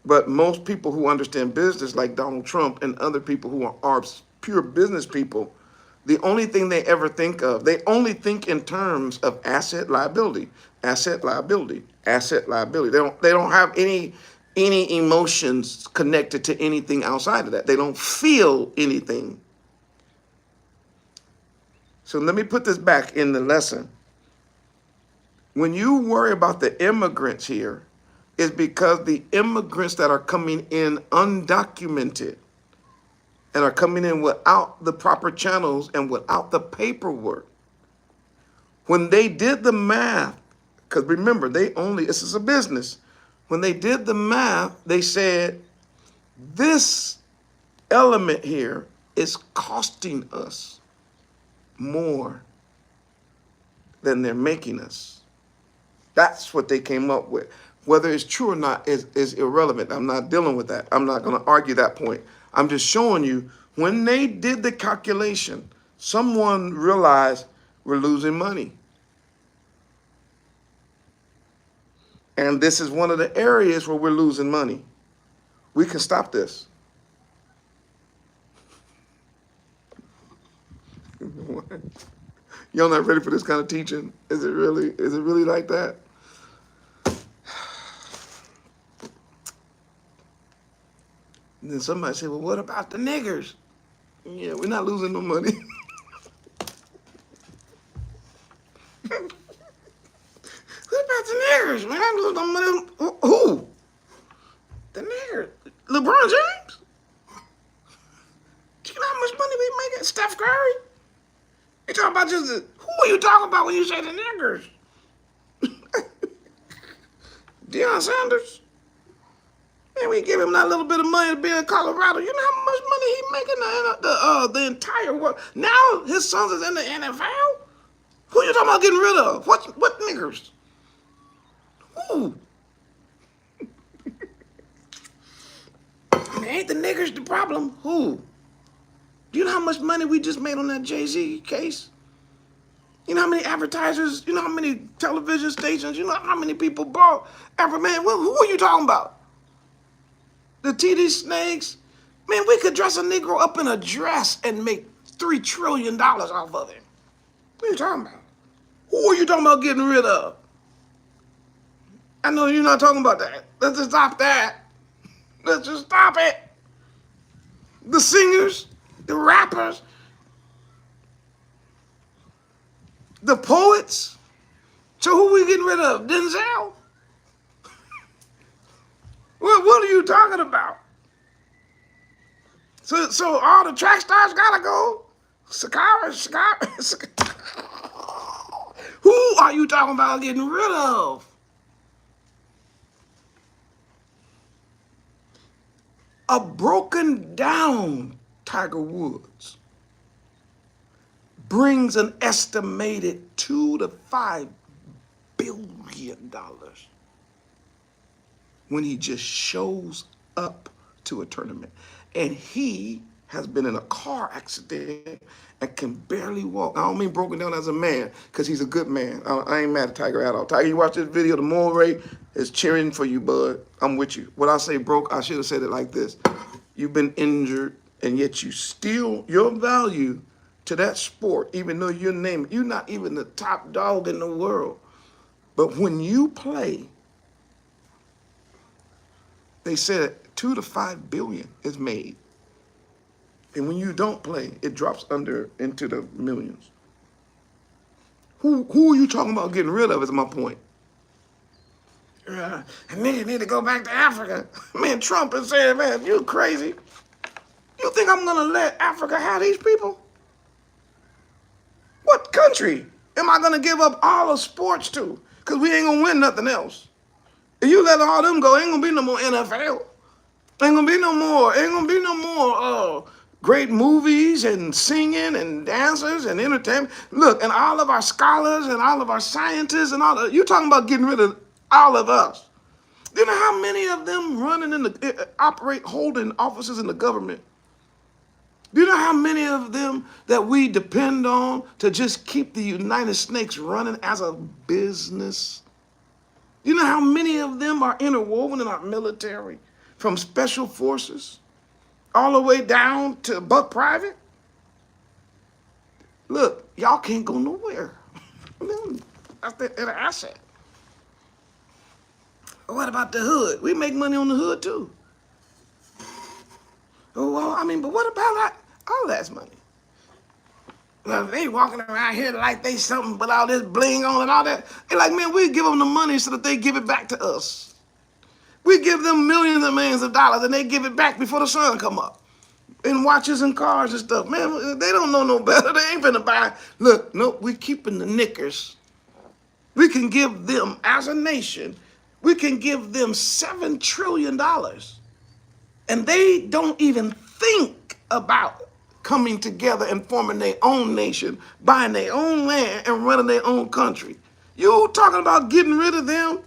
But most people who understand business, like Donald Trump and other people who are pure business people, the only thing they ever think of, they only think in terms of asset, liability, asset, liability, asset, liability. They don't have any emotions connected to anything outside of that. They don't feel anything. So let me put this back in the lesson. When you worry about the immigrants here, it's because the immigrants that are coming in undocumented and are coming in without the proper channels and without the paperwork. When they did the math, because remember, this is a business. When they did the math, they said, this element here is costing us more than they're making us. That's what they came up with. Whether it's true or not is irrelevant. I'm not dealing with that. I'm not going to argue that point. I'm just showing you when they did the calculation, someone realized we're losing money. And this is one of the areas where we're losing money. We can stop this. Y'all not ready for this kind of teaching? Is it really like that? And then somebody said, well, what about the niggers? Yeah, we're not losing no money. What about the niggers, man? I'm losing no money. Who? The niggers. LeBron James? Do you know how much money we making? Steph Curry? You talking about just who are you talking about when you say the niggers? Deion Sanders? Man, we give him that little bit of money to be in Colorado. You know how much money he making the entire world. Now his sons is in the NFL. Who you talking about getting rid of? What niggers? Who? Ain't the niggers the problem? Who? Do you know how much money we just made on that Jay-Z case? You know how many advertisers? You know how many television stations? You know how many people bought? Man, who are you talking about? The TD Snakes? Man, we could dress a Negro up in a dress and make $3 trillion off of it. What are you talking about? Who are you talking about getting rid of? I know you're not talking about that. Let's just stop that. Let's just stop it. The singers, the rappers, the poets. So who we getting rid of? Denzel? What are you talking about? So all the track stars gotta go? Sakara. Who are you talking about getting rid of? A broken down Tiger Woods brings an estimated $2 to $5 billion when he just shows up to a tournament. And he has been in a car accident and can barely walk. I don't mean broken down as a man, because he's a good man. I ain't mad at Tiger at all. Tiger, you watch this video, the Moray is cheering for you, bud. I'm with you. When I say broke, I should have said it like this. You've been injured, and yet you still, your value to that sport, even though you're not even the top dog in the world. But when you play, they said $2 to $5 billion is made. And when you don't play, it drops into the millions. Who are you talking about getting rid of is my point. And niggas need to go back to Africa. Man, Trump is saying, man, you crazy. You think I'm gonna let Africa have these people? What country am I gonna give up all of sports to? Because we ain't gonna win nothing else. If you let all them go, ain't gonna be no more NFL. Ain't gonna be no more great movies and singing and dancers and entertainment. Look, and all of our scholars and all of our scientists and you talking about getting rid of all of us. Do you know how many of them holding offices in the government? Do you know how many of them that we depend on to just keep the United Snakes running as a business? Do you know how many of them are interwoven in our military? From special forces all the way down to buck private. Look, y'all can't go nowhere. That's an asset. What about the hood? We make money on the hood too. Well, but what about that? All that's money. Well, they walking around here like they something with all this bling on and all that. They like, man, we give them the money so that they give it back to us. We give them millions and millions of dollars and they give it back before the sun come up. In watches and cars and stuff. Man, they don't know no better. They ain't finna buy. Look, nope, we keeping the knickers. We can give them, as a nation, we can give them $7 trillion. And they don't even think about coming together and forming their own nation, buying their own land and running their own country. You talking about getting rid of them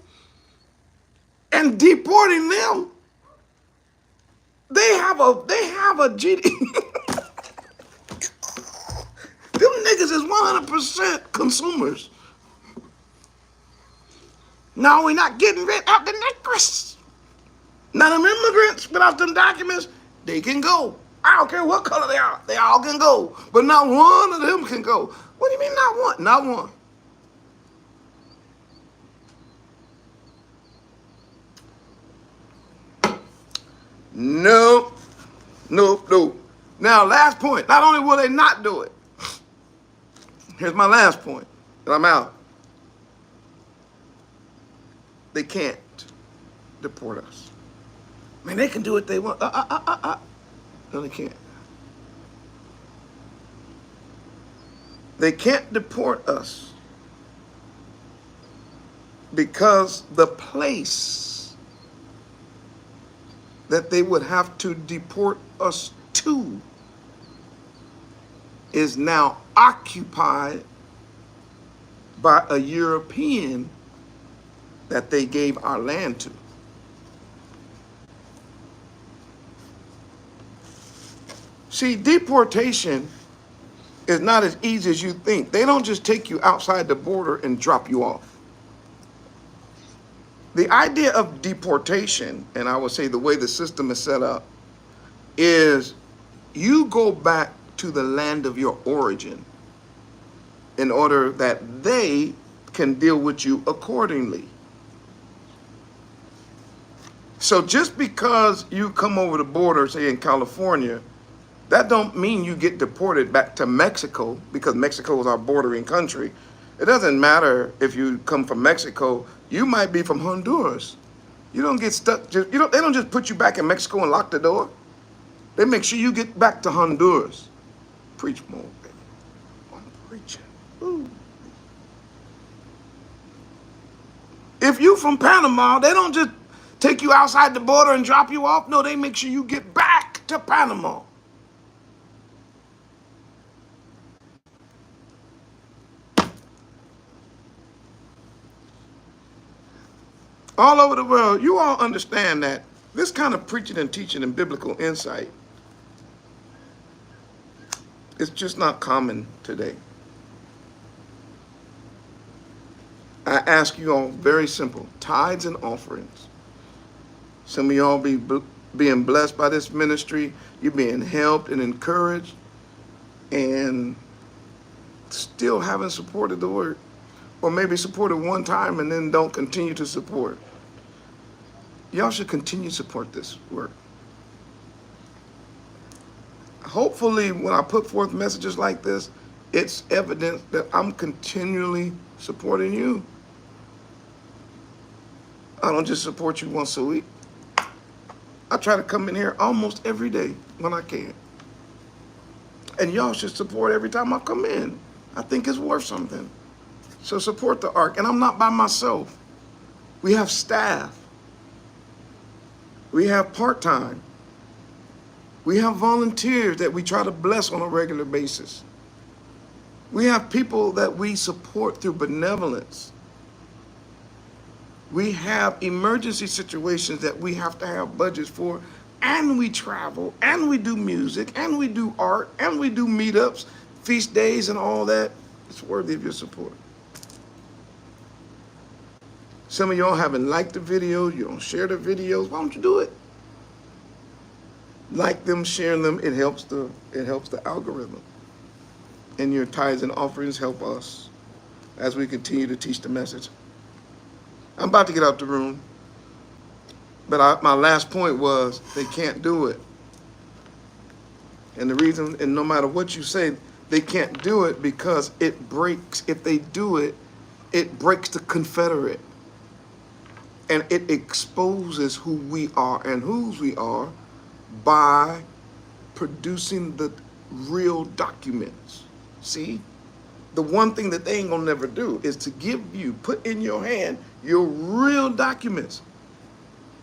and deporting them? They have a GD. Them niggas is 100% consumers. No, we're not getting rid of the niggers. Now them immigrants without them documents, they can go. I don't care what color they are. They all can go. But not one of them can go. What do you mean not one? Not one. No. Now, last point. Not only will they not do it, here's my last point, and I'm out. They can't deport us. Man, they can do what they want. No, they can't. They can't deport us because the place that they would have to deport us to is now occupied by a European that they gave our land to. See, deportation is not as easy as you think. They don't just take you outside the border and drop you off. The idea of deportation, and I would say the way the system is set up, is you go back to the land of your origin in order that they can deal with you accordingly. So just because you come over the border, say in California, that don't mean you get deported back to Mexico, because Mexico is our bordering country. It doesn't matter if you come from Mexico. You might be from Honduras. You don't get stuck. They don't just put you back in Mexico and lock the door. They make sure you get back to Honduras. Preach more, baby. I'm preaching. Ooh. If you from Panama, they don't just take you outside the border and drop you off. No, they make sure you get back to Panama. All over the world, you all understand that this kind of preaching and teaching and biblical insight is just not common today. I ask you all very simple, tithes and offerings. Some of y'all being blessed by this ministry, you're being helped and encouraged, and still haven't supported the work. Or maybe supported one time and then don't continue to support. Y'all should continue to support this work. Hopefully, when I put forth messages like this, it's evidence that I'm continually supporting you. I don't just support you once a week. I try to come in here almost every day when I can. And y'all should support every time I come in. I think it's worth something. So support the ARK. And I'm not by myself. We have staff. We have part-time. We have volunteers that we try to bless on a regular basis. We have people that we support through benevolence. We have emergency situations that we have to have budgets for, and we travel, and we do music, and we do art, and we do meetups, feast days, and all that. It's worthy of your support. Some of y'all haven't liked the videos, you don't share the videos. Why don't you do it? Like them, share them. It helps the algorithm. And your tithes and offerings help us as we continue to teach the message. I'm about to get out the room, but my last point was they can't do it. And the reason, and no matter what you say, they can't do it because it breaks. If they do it, it breaks the Confederate. And it exposes who we are and whose we are by producing the real documents. See? The one thing that they ain't gonna never do is to give you, put in your hand, your real documents.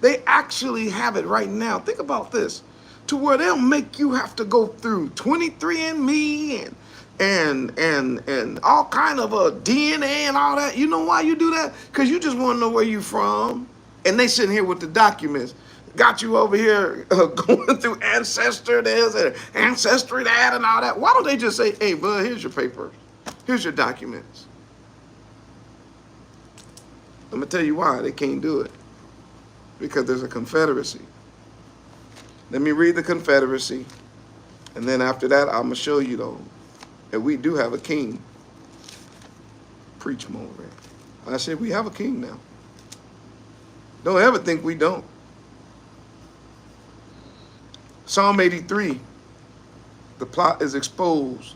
They actually have it right now. Think about this. To where they'll make you have to go through 23andMe and all kind of a DNA and all that. You know why you do that? Because you just want to know where you from. And they sitting here with the documents. Got you over here going through Ancestry this and Ancestry that and all that. Why don't they just say, hey, bud, here's your papers. Here's your documents. Let me tell you why they can't do it. Because there's a confederacy. Let me read the confederacy. And then after that, I'm going to show you, though, that we do have a king. Preach more, man. I said we have a king now. Don't ever think we don't. Psalm 83. The plot is exposed.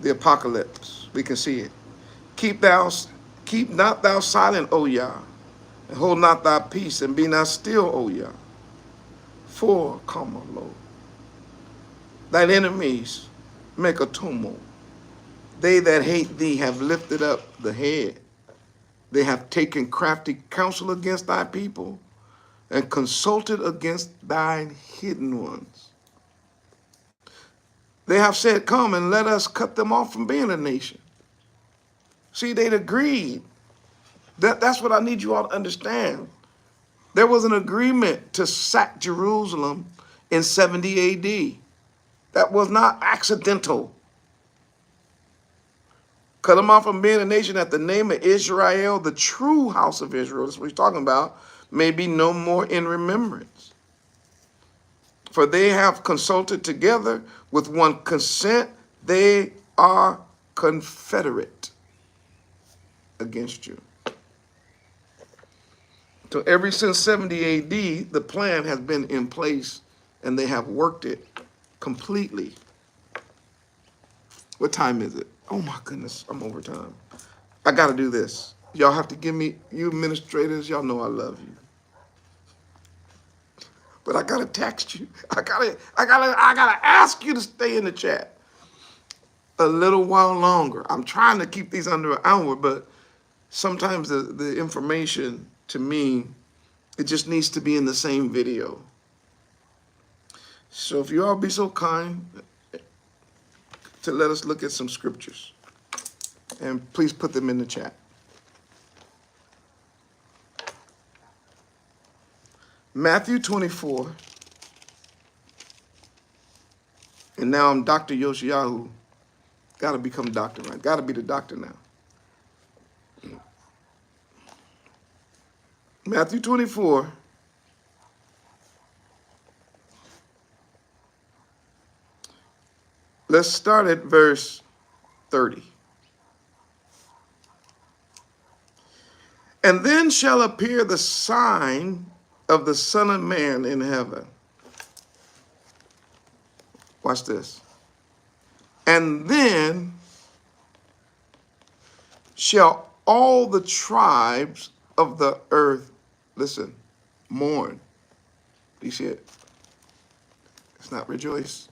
The apocalypse. We can see it. Keep not thou silent, O Yah, and hold not thy peace, and be not still, O Yah. For, Lord, thine enemies make a tumult. They that hate thee have lifted up the head. They have taken crafty counsel against thy people, and consulted against thine hidden ones. They have said, come and let us cut them off from being a nation. See, they'd agreed. That's what I need you all to understand. There was an agreement to sack Jerusalem in 70 AD. That was not accidental. Cut them off from being a nation that the name of Israel, the true house of Israel, that's what he's talking about, may be no more in remembrance. For they have consulted together with one consent. They are confederate against you. So ever since 70 AD, the plan has been in place and they have worked it completely. What time is it? Oh my goodness, I'm over time. I gotta do this. Y'all have to give me, you administrators, y'all know I love you. But I gotta text you. I gotta ask you to stay in the chat a little while longer. I'm trying to keep these under an hour, but sometimes the information to me, it just needs to be in the same video. So if you all be so kind to let us look at some scriptures, and please put them in the chat. Matthew 24, and now I'm Dr. Yoshiyahu. Got to become doctor, right? Got to be the doctor now. Matthew 24. Let's start at verse 30. And then shall appear the sign of the Son of Man in heaven. Watch this. And then shall all the tribes of the earth, listen, mourn. Do you see it? It's not rejoice.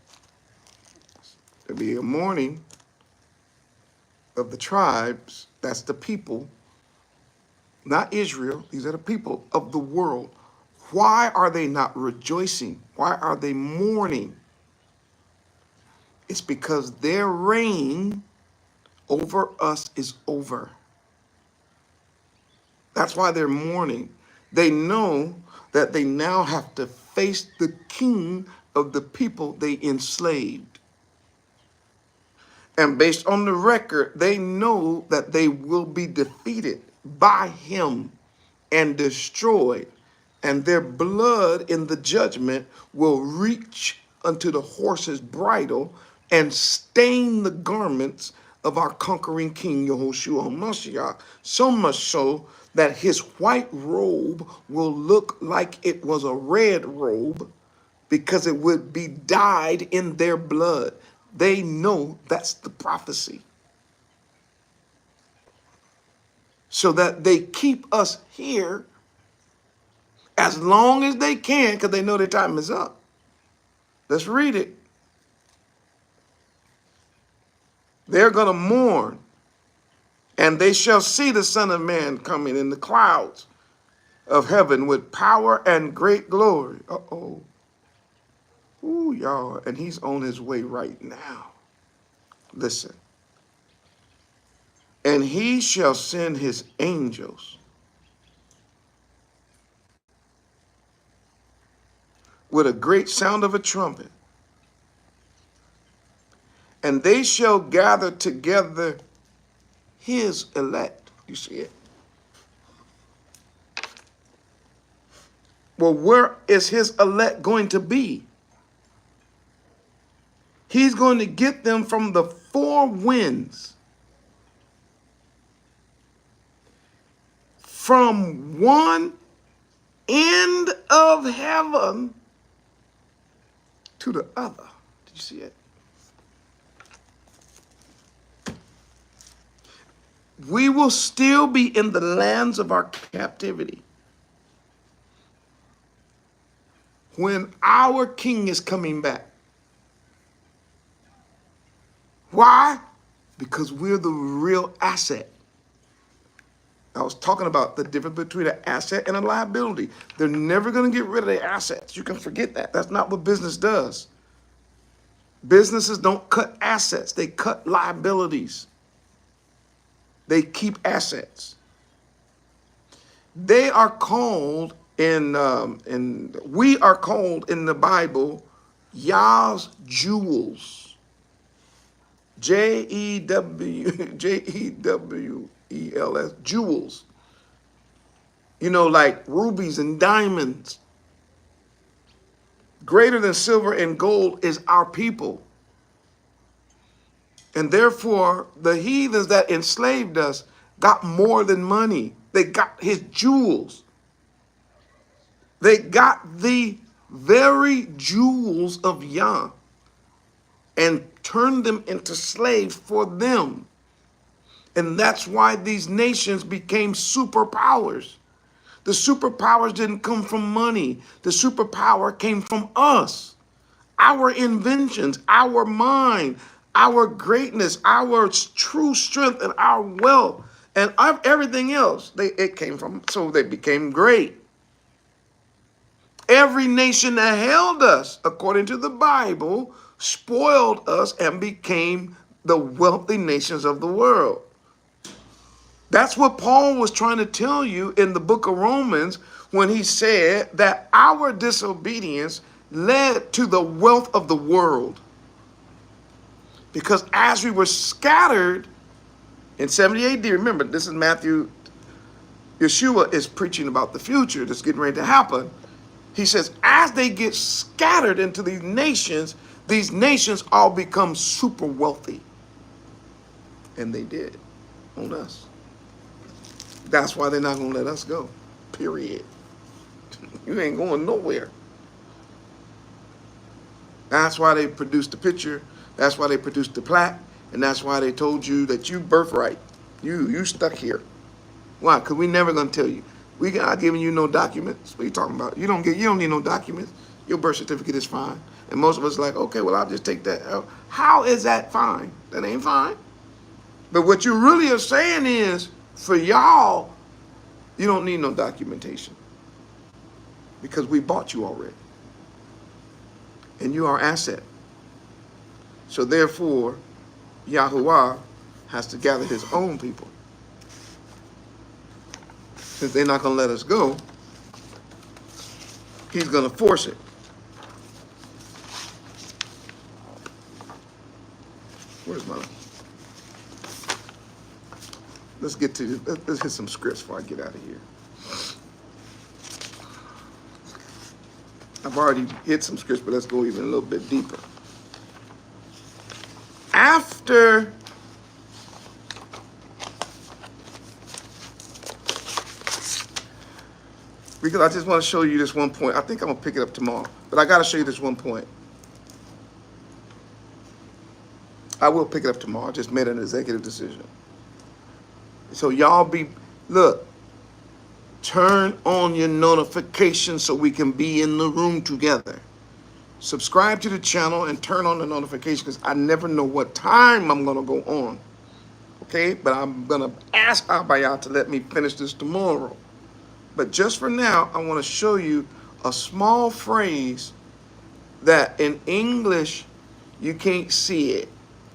There'll be a mourning of the tribes. That's the people, not Israel. These are the people of the world. Why are they not rejoicing? Why are they mourning? It's because their reign over us is over. That's why they're mourning. They know that they now have to face the king of the people they enslaved. And based on the record, they know that they will be defeated by him and destroyed. And their blood in the judgment will reach unto the horse's bridle and stain the garments of our conquering King Yahushua HaMashiach, so much so that his white robe will look like it was a red robe because it would be dyed in their blood. They know that's the prophecy. So that they keep us here as long as they can because they know their time is up. Let's read it. They're going to mourn, and they shall see the Son of Man coming in the clouds of heaven with power and great glory. Uh-oh. Ooh, y'all, and he's on his way right now. Listen. And he shall send his angels with a great sound of a trumpet, and they shall gather together his elect. You see it? Well, where is his elect going to be? He's going to get them from the four winds, from one end of heaven to the other. Did you see it? we will still be in the lands of our captivity when our king is coming back. Why? Because we're the real asset. I was talking about the difference between an asset and a liability. They're never going to get rid of their assets. You can forget that. That's not what business does. Businesses don't cut assets. They cut liabilities. They keep assets. They are called we are called in the Bible Yah's jewels. Jewels, jewels. You know, like rubies and diamonds. Greater than silver and gold is our people. And therefore, the heathens that enslaved us got more than money. They got his jewels. They got the very jewels of Yah and turned them into slaves for them. And that's why these nations became superpowers. The superpowers didn't come from money. The superpower came from us. Our inventions, our mind, our greatness, our true strength, and our wealth, and everything else, it came from, so they became great. Every nation that held us, according to the Bible, spoiled us and became the wealthy nations of the world. That's what Paul was trying to tell you in the book of Romans when he said that our disobedience led to the wealth of the world. Because as we were scattered in 70 AD, remember, this is Matthew, Yeshua is preaching about the future that's getting ready to happen. He says, as they get scattered into these nations all become super wealthy. And they did on us. That's why they're not going to let us go, period. You ain't going nowhere. That's why they produced the picture. That's why they produced the plaque. And that's why they told you that you birthright. You stuck here. Why? Because we never going to tell you. We not giving you no documents. What are you talking about? You don't need no documents. Your birth certificate is fine. And most of us are like, okay, well, I'll just take that out. How is that fine? That ain't fine. But what you really are saying is, for y'all, you don't need no documentation. Because we bought you already. And you are our asset. So therefore, Yahuwah has to gather his own people. Since they're not going to let us go, he's going to force it. Where's my... Let's hit some scripts before I get out of here. I've already hit some scripts, but let's go even a little bit deeper. After because I just want to show you this one point. I think I'm going to pick it up tomorrow, but I got to show you this one point. I will pick it up tomorrow. I just made an executive decision. So y'all look, turn on your notifications so we can be in the room together. Subscribe to the channel and turn on the notifications because I never know what time I'm going to go on. Okay? But I'm going to ask Abaya to let me finish this tomorrow. But just for now, I want to show you a small phrase that in English, you can't see it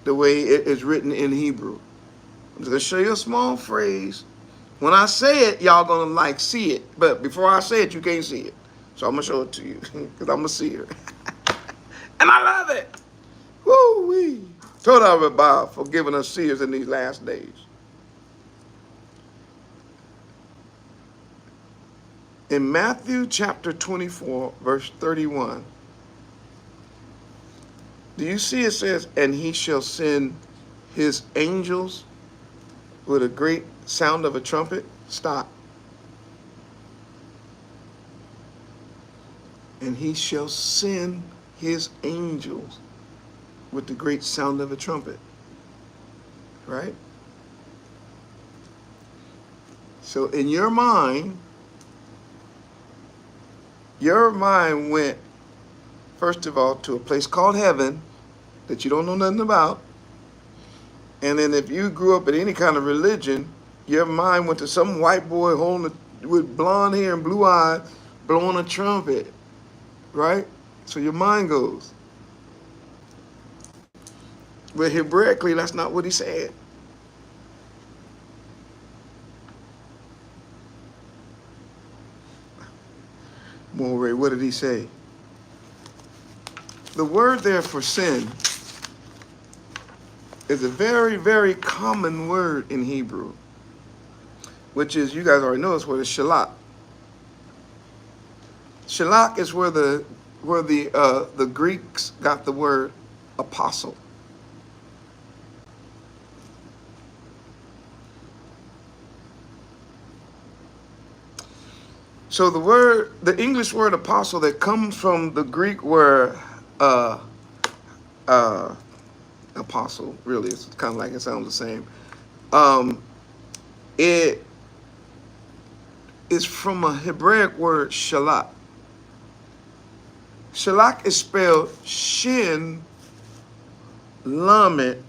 the way it is written in Hebrew. I'm just going to show you a small phrase. When I say it, y'all going to see it. But before I say it, you can't see it. So I'm going to show it to you because I'm a seer. And I love it. Woo-wee. Toda Rabbi for giving us seers in these last days. In Matthew chapter 24, verse 31, do you see it says, and he shall send his angels with a great sound of a trumpet? Stop. And he shall send his angels with the great sound of a trumpet. Right? So in your mind went, first of all, to a place called heaven that you don't know nothing about. And then if you grew up in any kind of religion, your mind went to some white boy with blonde hair and blue eyes blowing a trumpet, right? So your mind goes. But Hebraically, that's not what he said. Moray, what did he say? The word there for sin is a very, very common word in Hebrew, which is, you guys already know, it's what is shalak. Shalak is where the Greeks got the word apostle. So the English word apostle that comes from the Greek word apostle, really, it's kind of like it sounds the same. It is from a Hebraic word shalak. Shalak is spelled shin lamed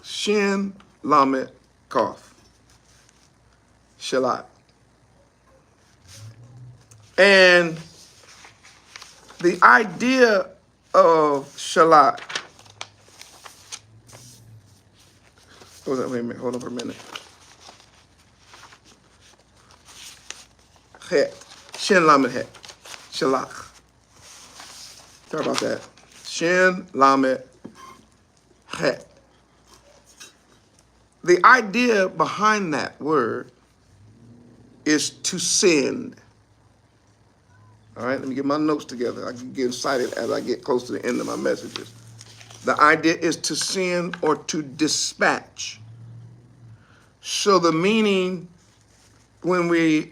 shin lamed kaf. Shalak. And the idea of shalak. Wait a minute, hold on for a minute. Het. Shin lamed het. Shalak. Sorry about that. Shin lamed het. The idea behind that word is to send. All right, let me get my notes together. I can get excited as I get close to the end of my messages. The idea is to send or to dispatch. So the meaning, when we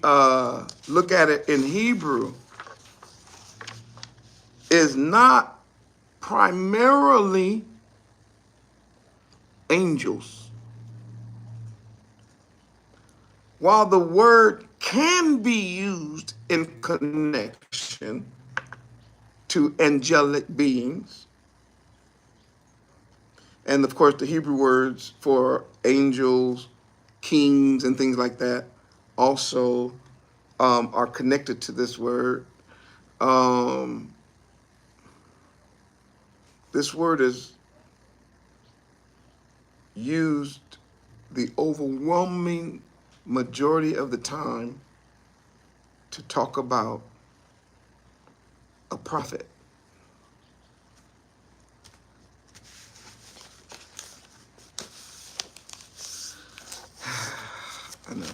look at it in Hebrew, is not primarily angels. While the word can be used in connection to angelic beings, and of course the Hebrew words for angels, kings, and things like that also are connected to this word. This word is used the overwhelming majority of the time to talk about a prophet. I know.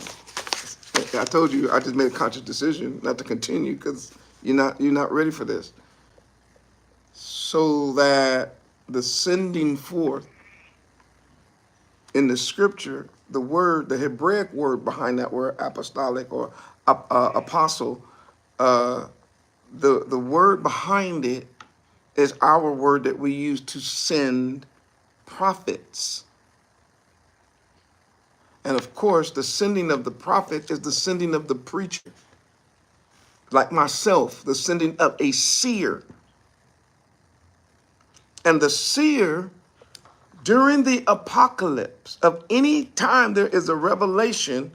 I told you I just made a conscious decision not to continue because you're not ready for this. So that the sending forth in the scripture, the Hebraic word behind that word, apostolic or apostle, the word behind it is our word that we use to send prophets. And of course, the sending of the prophet is the sending of the preacher. Like myself, the sending of a seer. And the seer, during the apocalypse, of any time there is a revelation,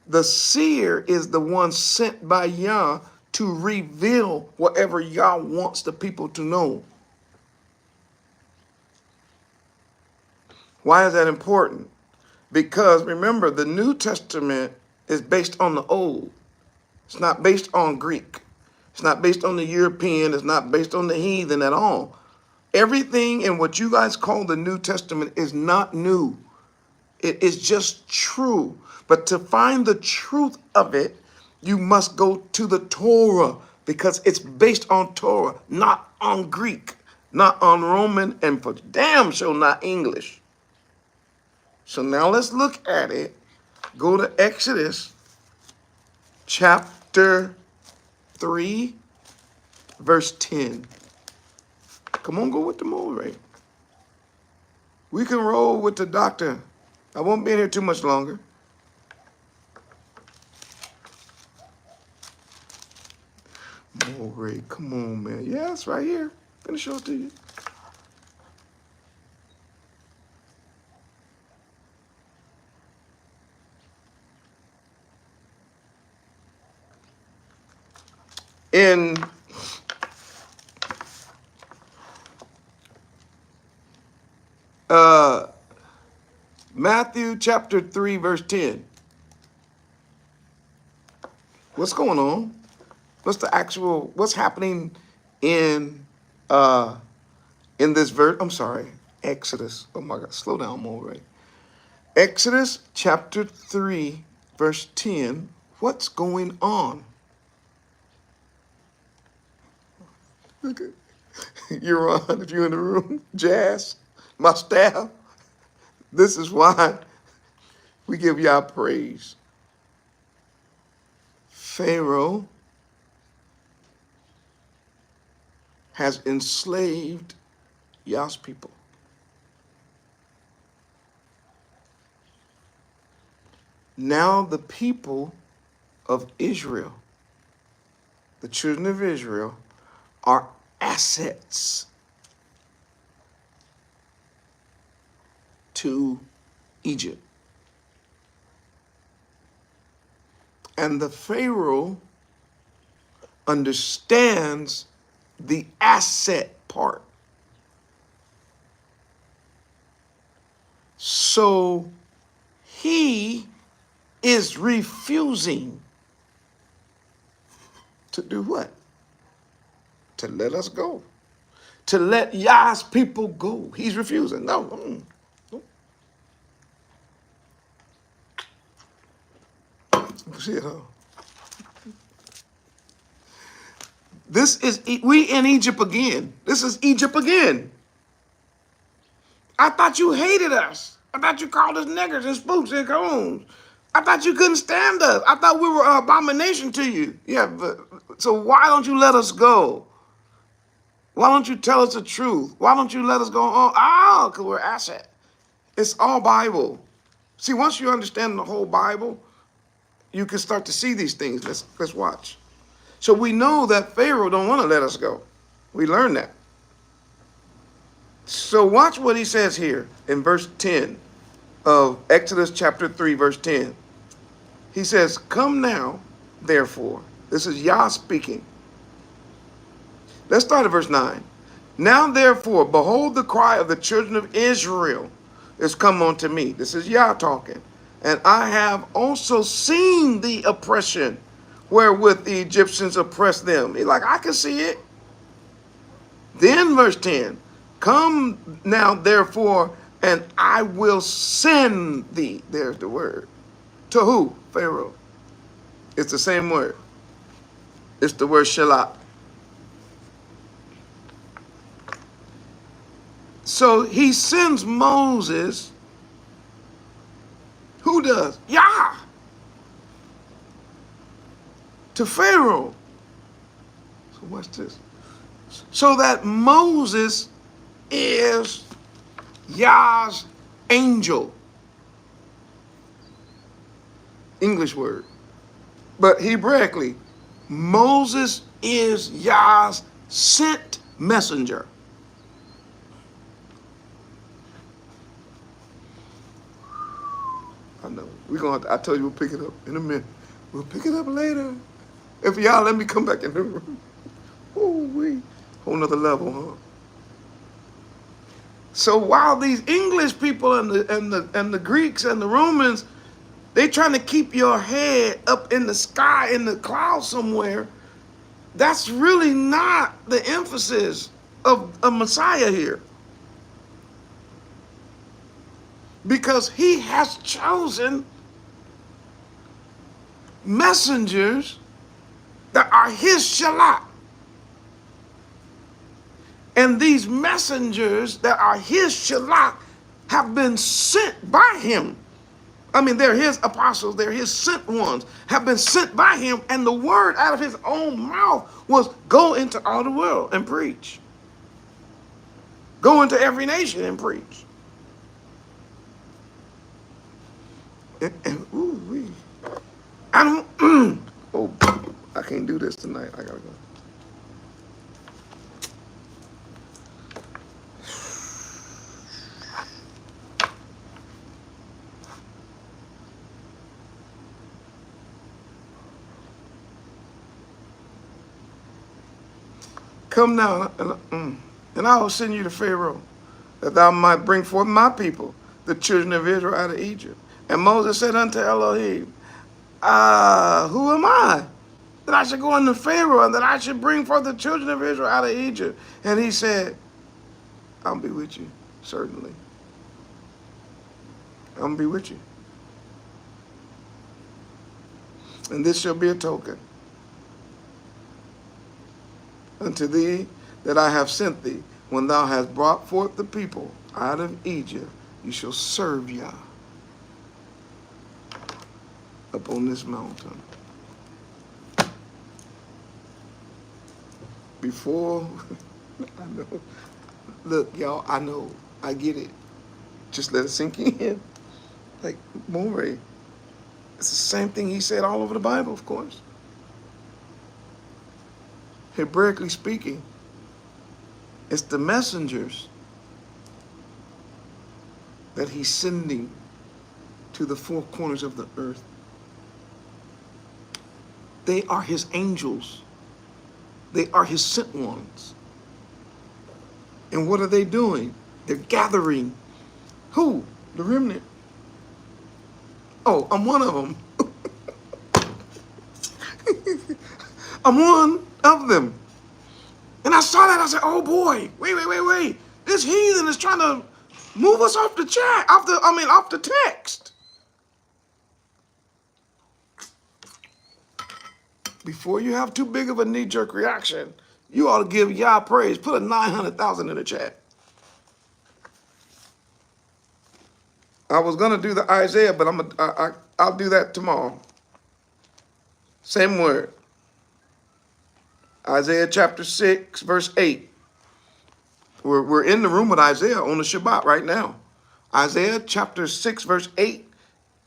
the seer is the one sent by Yah to reveal whatever Yah wants the people to know. Why is that important? Because remember, the New Testament is based on the Old. It's not based on Greek. It's not based on the European. It's not based on the heathen at all. Everything in what you guys call the New Testament is not new. It is just true. But to find the truth of it, you must go to the Torah because it's based on Torah, not on Greek, not on Roman, and for damn sure not English. So now let's look at it. Go to Exodus chapter 3, verse 10. Come on, go with the mole, right? We can roll with the doctor. I won't be in here too much longer. More, come on, man. Yeah, it's right here. I'm gonna show it to you. In Matthew chapter 3, verse 10. What's going on? What's happening in this verse? I'm sorry, Exodus. Oh my God, slow down more, right? Exodus chapter 3, verse 10. What's going on? Okay. Yahrahn, if you're in the room, Jazz, my staff, this is why we give y'all praise. Pharaoh has enslaved Yah's people. Now the people of Israel, the children of Israel, are assets to Egypt. And the Pharaoh understands the asset part. So he is refusing to do what? To let us go. To let Yah's people go. He's refusing. No. See it, huh? We in Egypt again. This is Egypt again. I thought you hated us. I thought you called us niggers and spooks and coons. I thought you couldn't stand us. I thought we were an abomination to you. Yeah, but so why don't you let us go? Why don't you tell us the truth? Why don't you let us go on? Oh, because we're asset. It's all Bible. See, once you understand the whole Bible, you can start to see these things. Let's watch. So we know that Pharaoh don't want to let us go. We learned that. So watch what he says here in verse 10 of Exodus chapter 3, verse 10. He says, come now, therefore. This is Yah speaking. Let's start at verse 9. Now, therefore, behold, the cry of the children of Israel is come unto me. This is Yah talking. And I have also seen the oppression wherewith the Egyptians oppressed them. He's like, I can see it. Then verse 10. Come now, therefore, and I will send thee. There's the word. To who? Pharaoh. It's the same word. It's the word shalak. So he sends Moses. Who does? Yah. To Pharaoh. So watch this. So that Moses is Yah's angel. English word. But Hebraically, Moses is Yah's sent messenger. I know. I told you we'll pick it up in a minute. We'll pick it up later. If y'all let me come back in the room. Ooh-wee. Whole nother level, huh? So while these English people and the Greeks and the Romans, they trying to keep your head up in the sky, in the clouds somewhere, that's really not the emphasis of a Messiah here. Because he has chosen messengers that are his shalak. And these messengers that are his shalak have been sent by him. I mean, they're his apostles, they're his sent ones, have been sent by him. And the word out of his own mouth was, go into all the world and preach. Go into every nation and preach. And ooh, I don't, oh, I can't do this tonight. I gotta go. Come now, and I will send you to Pharaoh, that thou might bring forth my people, the children of Israel, out of Egypt. And Moses said unto Elohim, who am I, that I should go unto Pharaoh, and that I should bring forth the children of Israel out of Egypt? And he said, I'll be with you, certainly. I'll be with you. And this shall be a token unto thee that I have sent thee. When thou hast brought forth the people out of Egypt, you shall serve Yah upon this mountain. Before, I know, look, y'all, I know, I get it. Just let it sink in. Like, Moreh, it's the same thing he said all over the Bible, of course. Hebraically speaking, it's the messengers that he's sending to the four corners of the earth. They are his angels. They are his sent ones. And what are they doing? They're gathering. Who? The remnant. Oh, I'm one of them. I'm one of them. And I saw that, I said, oh boy, wait. This heathen is trying to move us off the chat, off the text. Before you have too big of a knee-jerk reaction, you ought to give Yah praise. Put a 900,000 in the chat. I was gonna do the Isaiah, but I'll do that tomorrow. Same word. Isaiah chapter 6, verse 8. We're in the room with Isaiah on the Shabbat right now. Isaiah chapter 6, verse 8.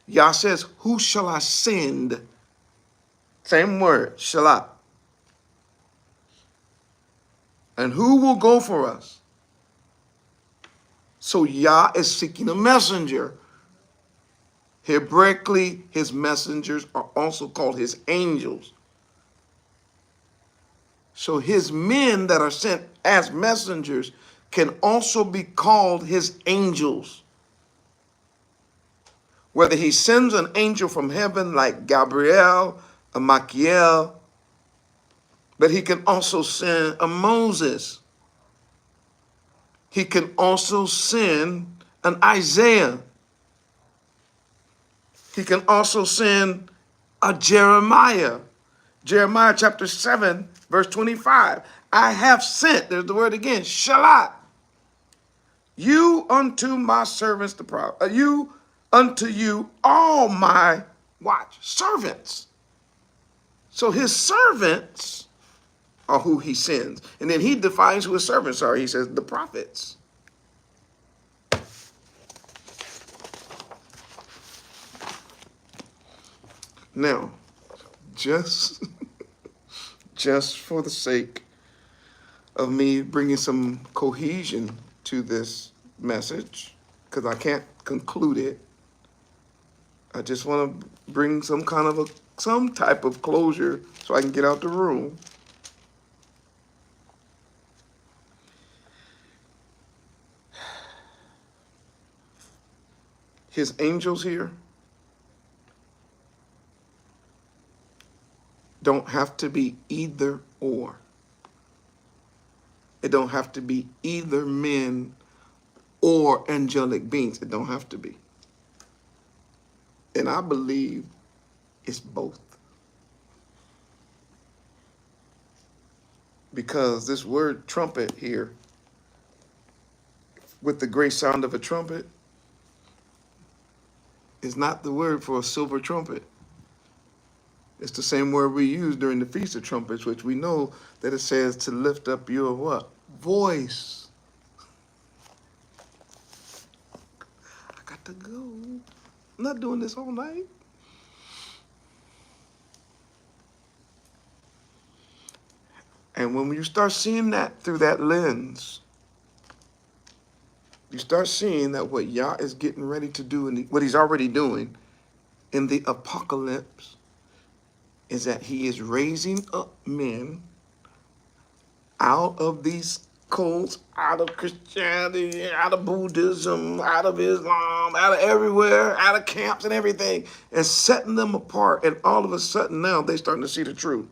Yah says, who shall I send? Same word, shalah. And who will go for us? So Yah is seeking a messenger. Hebraically, his messengers are also called his angels. So his men that are sent as messengers can also be called his angels. Whether he sends an angel from heaven like Gabriel, a Michael, but he can also send a Moses. He can also send an Isaiah. He can also send a Jeremiah. Jeremiah chapter 7, verse 25. I have sent, there's the word again, shalat, you unto my servants, the prophet, you unto you all my, watch, servants. So his servants are who he sends. And then he defines who his servants are. He says the prophets. Now, just for the sake of me bringing some cohesion to this message, because I can't conclude it, I just want to bring some type of closure so I can get out the room. His angels here don't have to be either or. It don't have to be either men or angelic beings. It don't have to be. And I believe it's both. Because this word trumpet here, with the great sound of a trumpet, is not the word for a silver trumpet. It's the same word we use during the Feast of Trumpets, which we know that it says to lift up your what? Voice. I got to go. I'm not doing this all night. And when you start seeing that through that lens, you start seeing that what Yah is getting ready to do and what he's already doing in the apocalypse is that he is raising up men out of these cults, out of Christianity, out of Buddhism, out of Islam, out of everywhere, out of camps and everything, and setting them apart. And all of a sudden now they're starting to see the truth.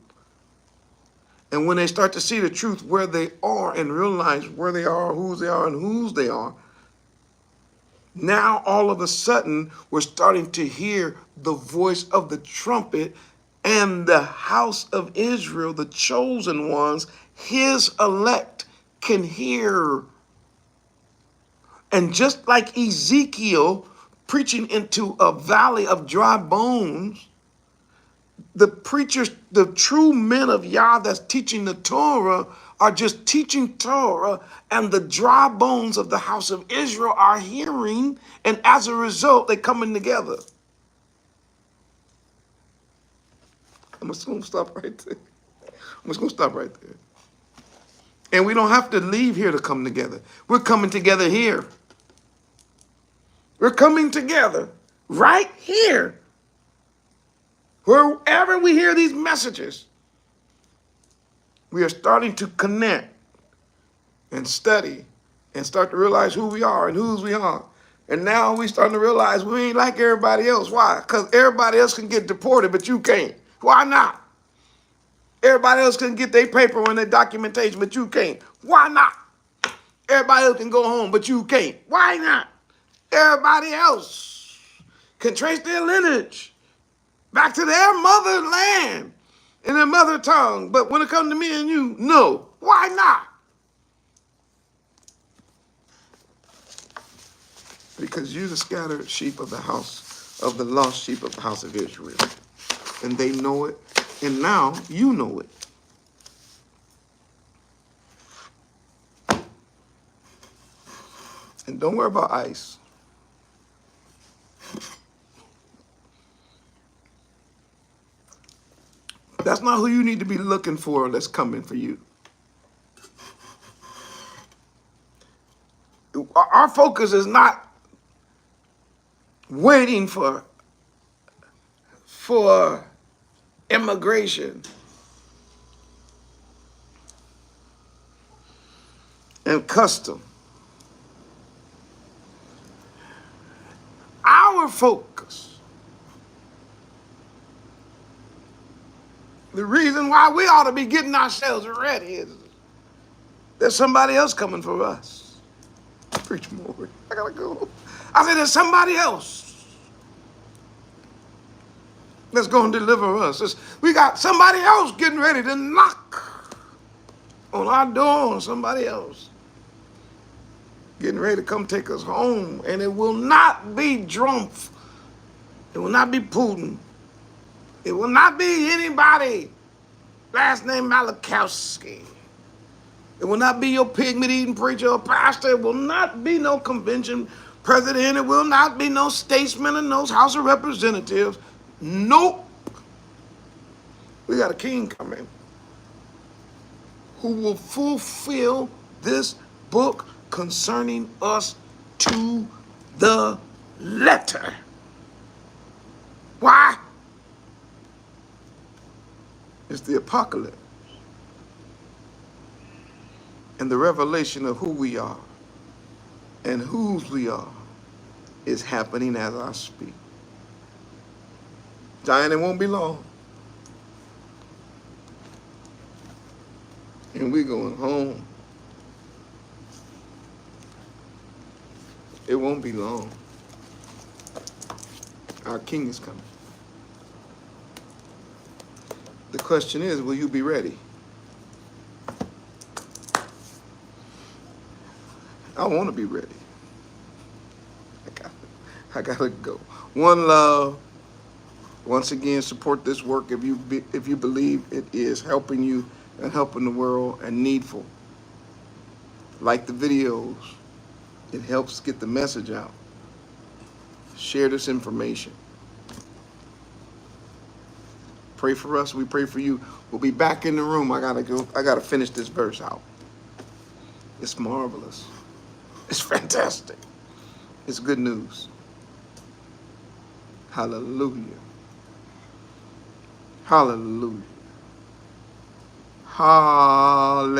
And when they start to see the truth where they are and realize where they are, whose they are, now all of a sudden we're starting to hear the voice of the trumpet, and the house of Israel, the chosen ones, his elect, can hear. And just like Ezekiel preaching into a valley of dry bones, the preachers, the true men of Yah that's teaching the Torah are just teaching Torah, and the dry bones of the house of Israel are hearing, and as a result, they're coming together. I'm just going to stop right there. I'm just going to stop right there. And we don't have to leave here to come together. We're coming together here. We're coming together right here. Wherever we hear these messages, we are starting to connect and study and start to realize who we are and whose we are. And now we're starting to realize we ain't like everybody else. Why? Because everybody else can get deported, but you can't. Why not? Everybody else can get their paper and their documentation, but you can't. Why not? Everybody else can go home, but you can't. Why not? Everybody else can trace their lineage back to their motherland in their mother tongue. But when it comes to me and you, no. Why not? Because you're the scattered sheep of the house, of the lost sheep of the house of Israel. And they know it, and now you know it. And don't worry about ICE. That's not who you need to be looking for that's coming for you. Our focus is not waiting for immigration and custom. Our focus, the reason why we ought to be getting ourselves ready is there's somebody else coming for us. Preach more. I gotta go. I said there's somebody else that's going to deliver us. We got somebody else getting ready to knock on our door. Somebody else getting ready to come take us home. And it will not be Trump. It will not be Putin. It will not be anybody last name Malachowski. It will not be your pigment-eating preacher or pastor. It will not be no convention president. It will not be no statesman in those House of Representatives. Nope. We got a king coming who will fulfill this book concerning us to the letter. Why? It's the apocalypse. And the revelation of who we are and whose we are is happening as I speak. Giant, it won't be long. And we're going home. It won't be long. Our king is coming. The question is, will you be ready? I want to be ready. I gotta go. One love. Once again, support this work if you believe it is helping you and helping the world and needful. Like the videos. It helps get the message out. Share this information. Pray for us. We pray for you. We'll be back in the room. I gotta finish this verse out. It's marvelous. It's fantastic. It's good news. Hallelujah. Hallelujah. Hallelujah.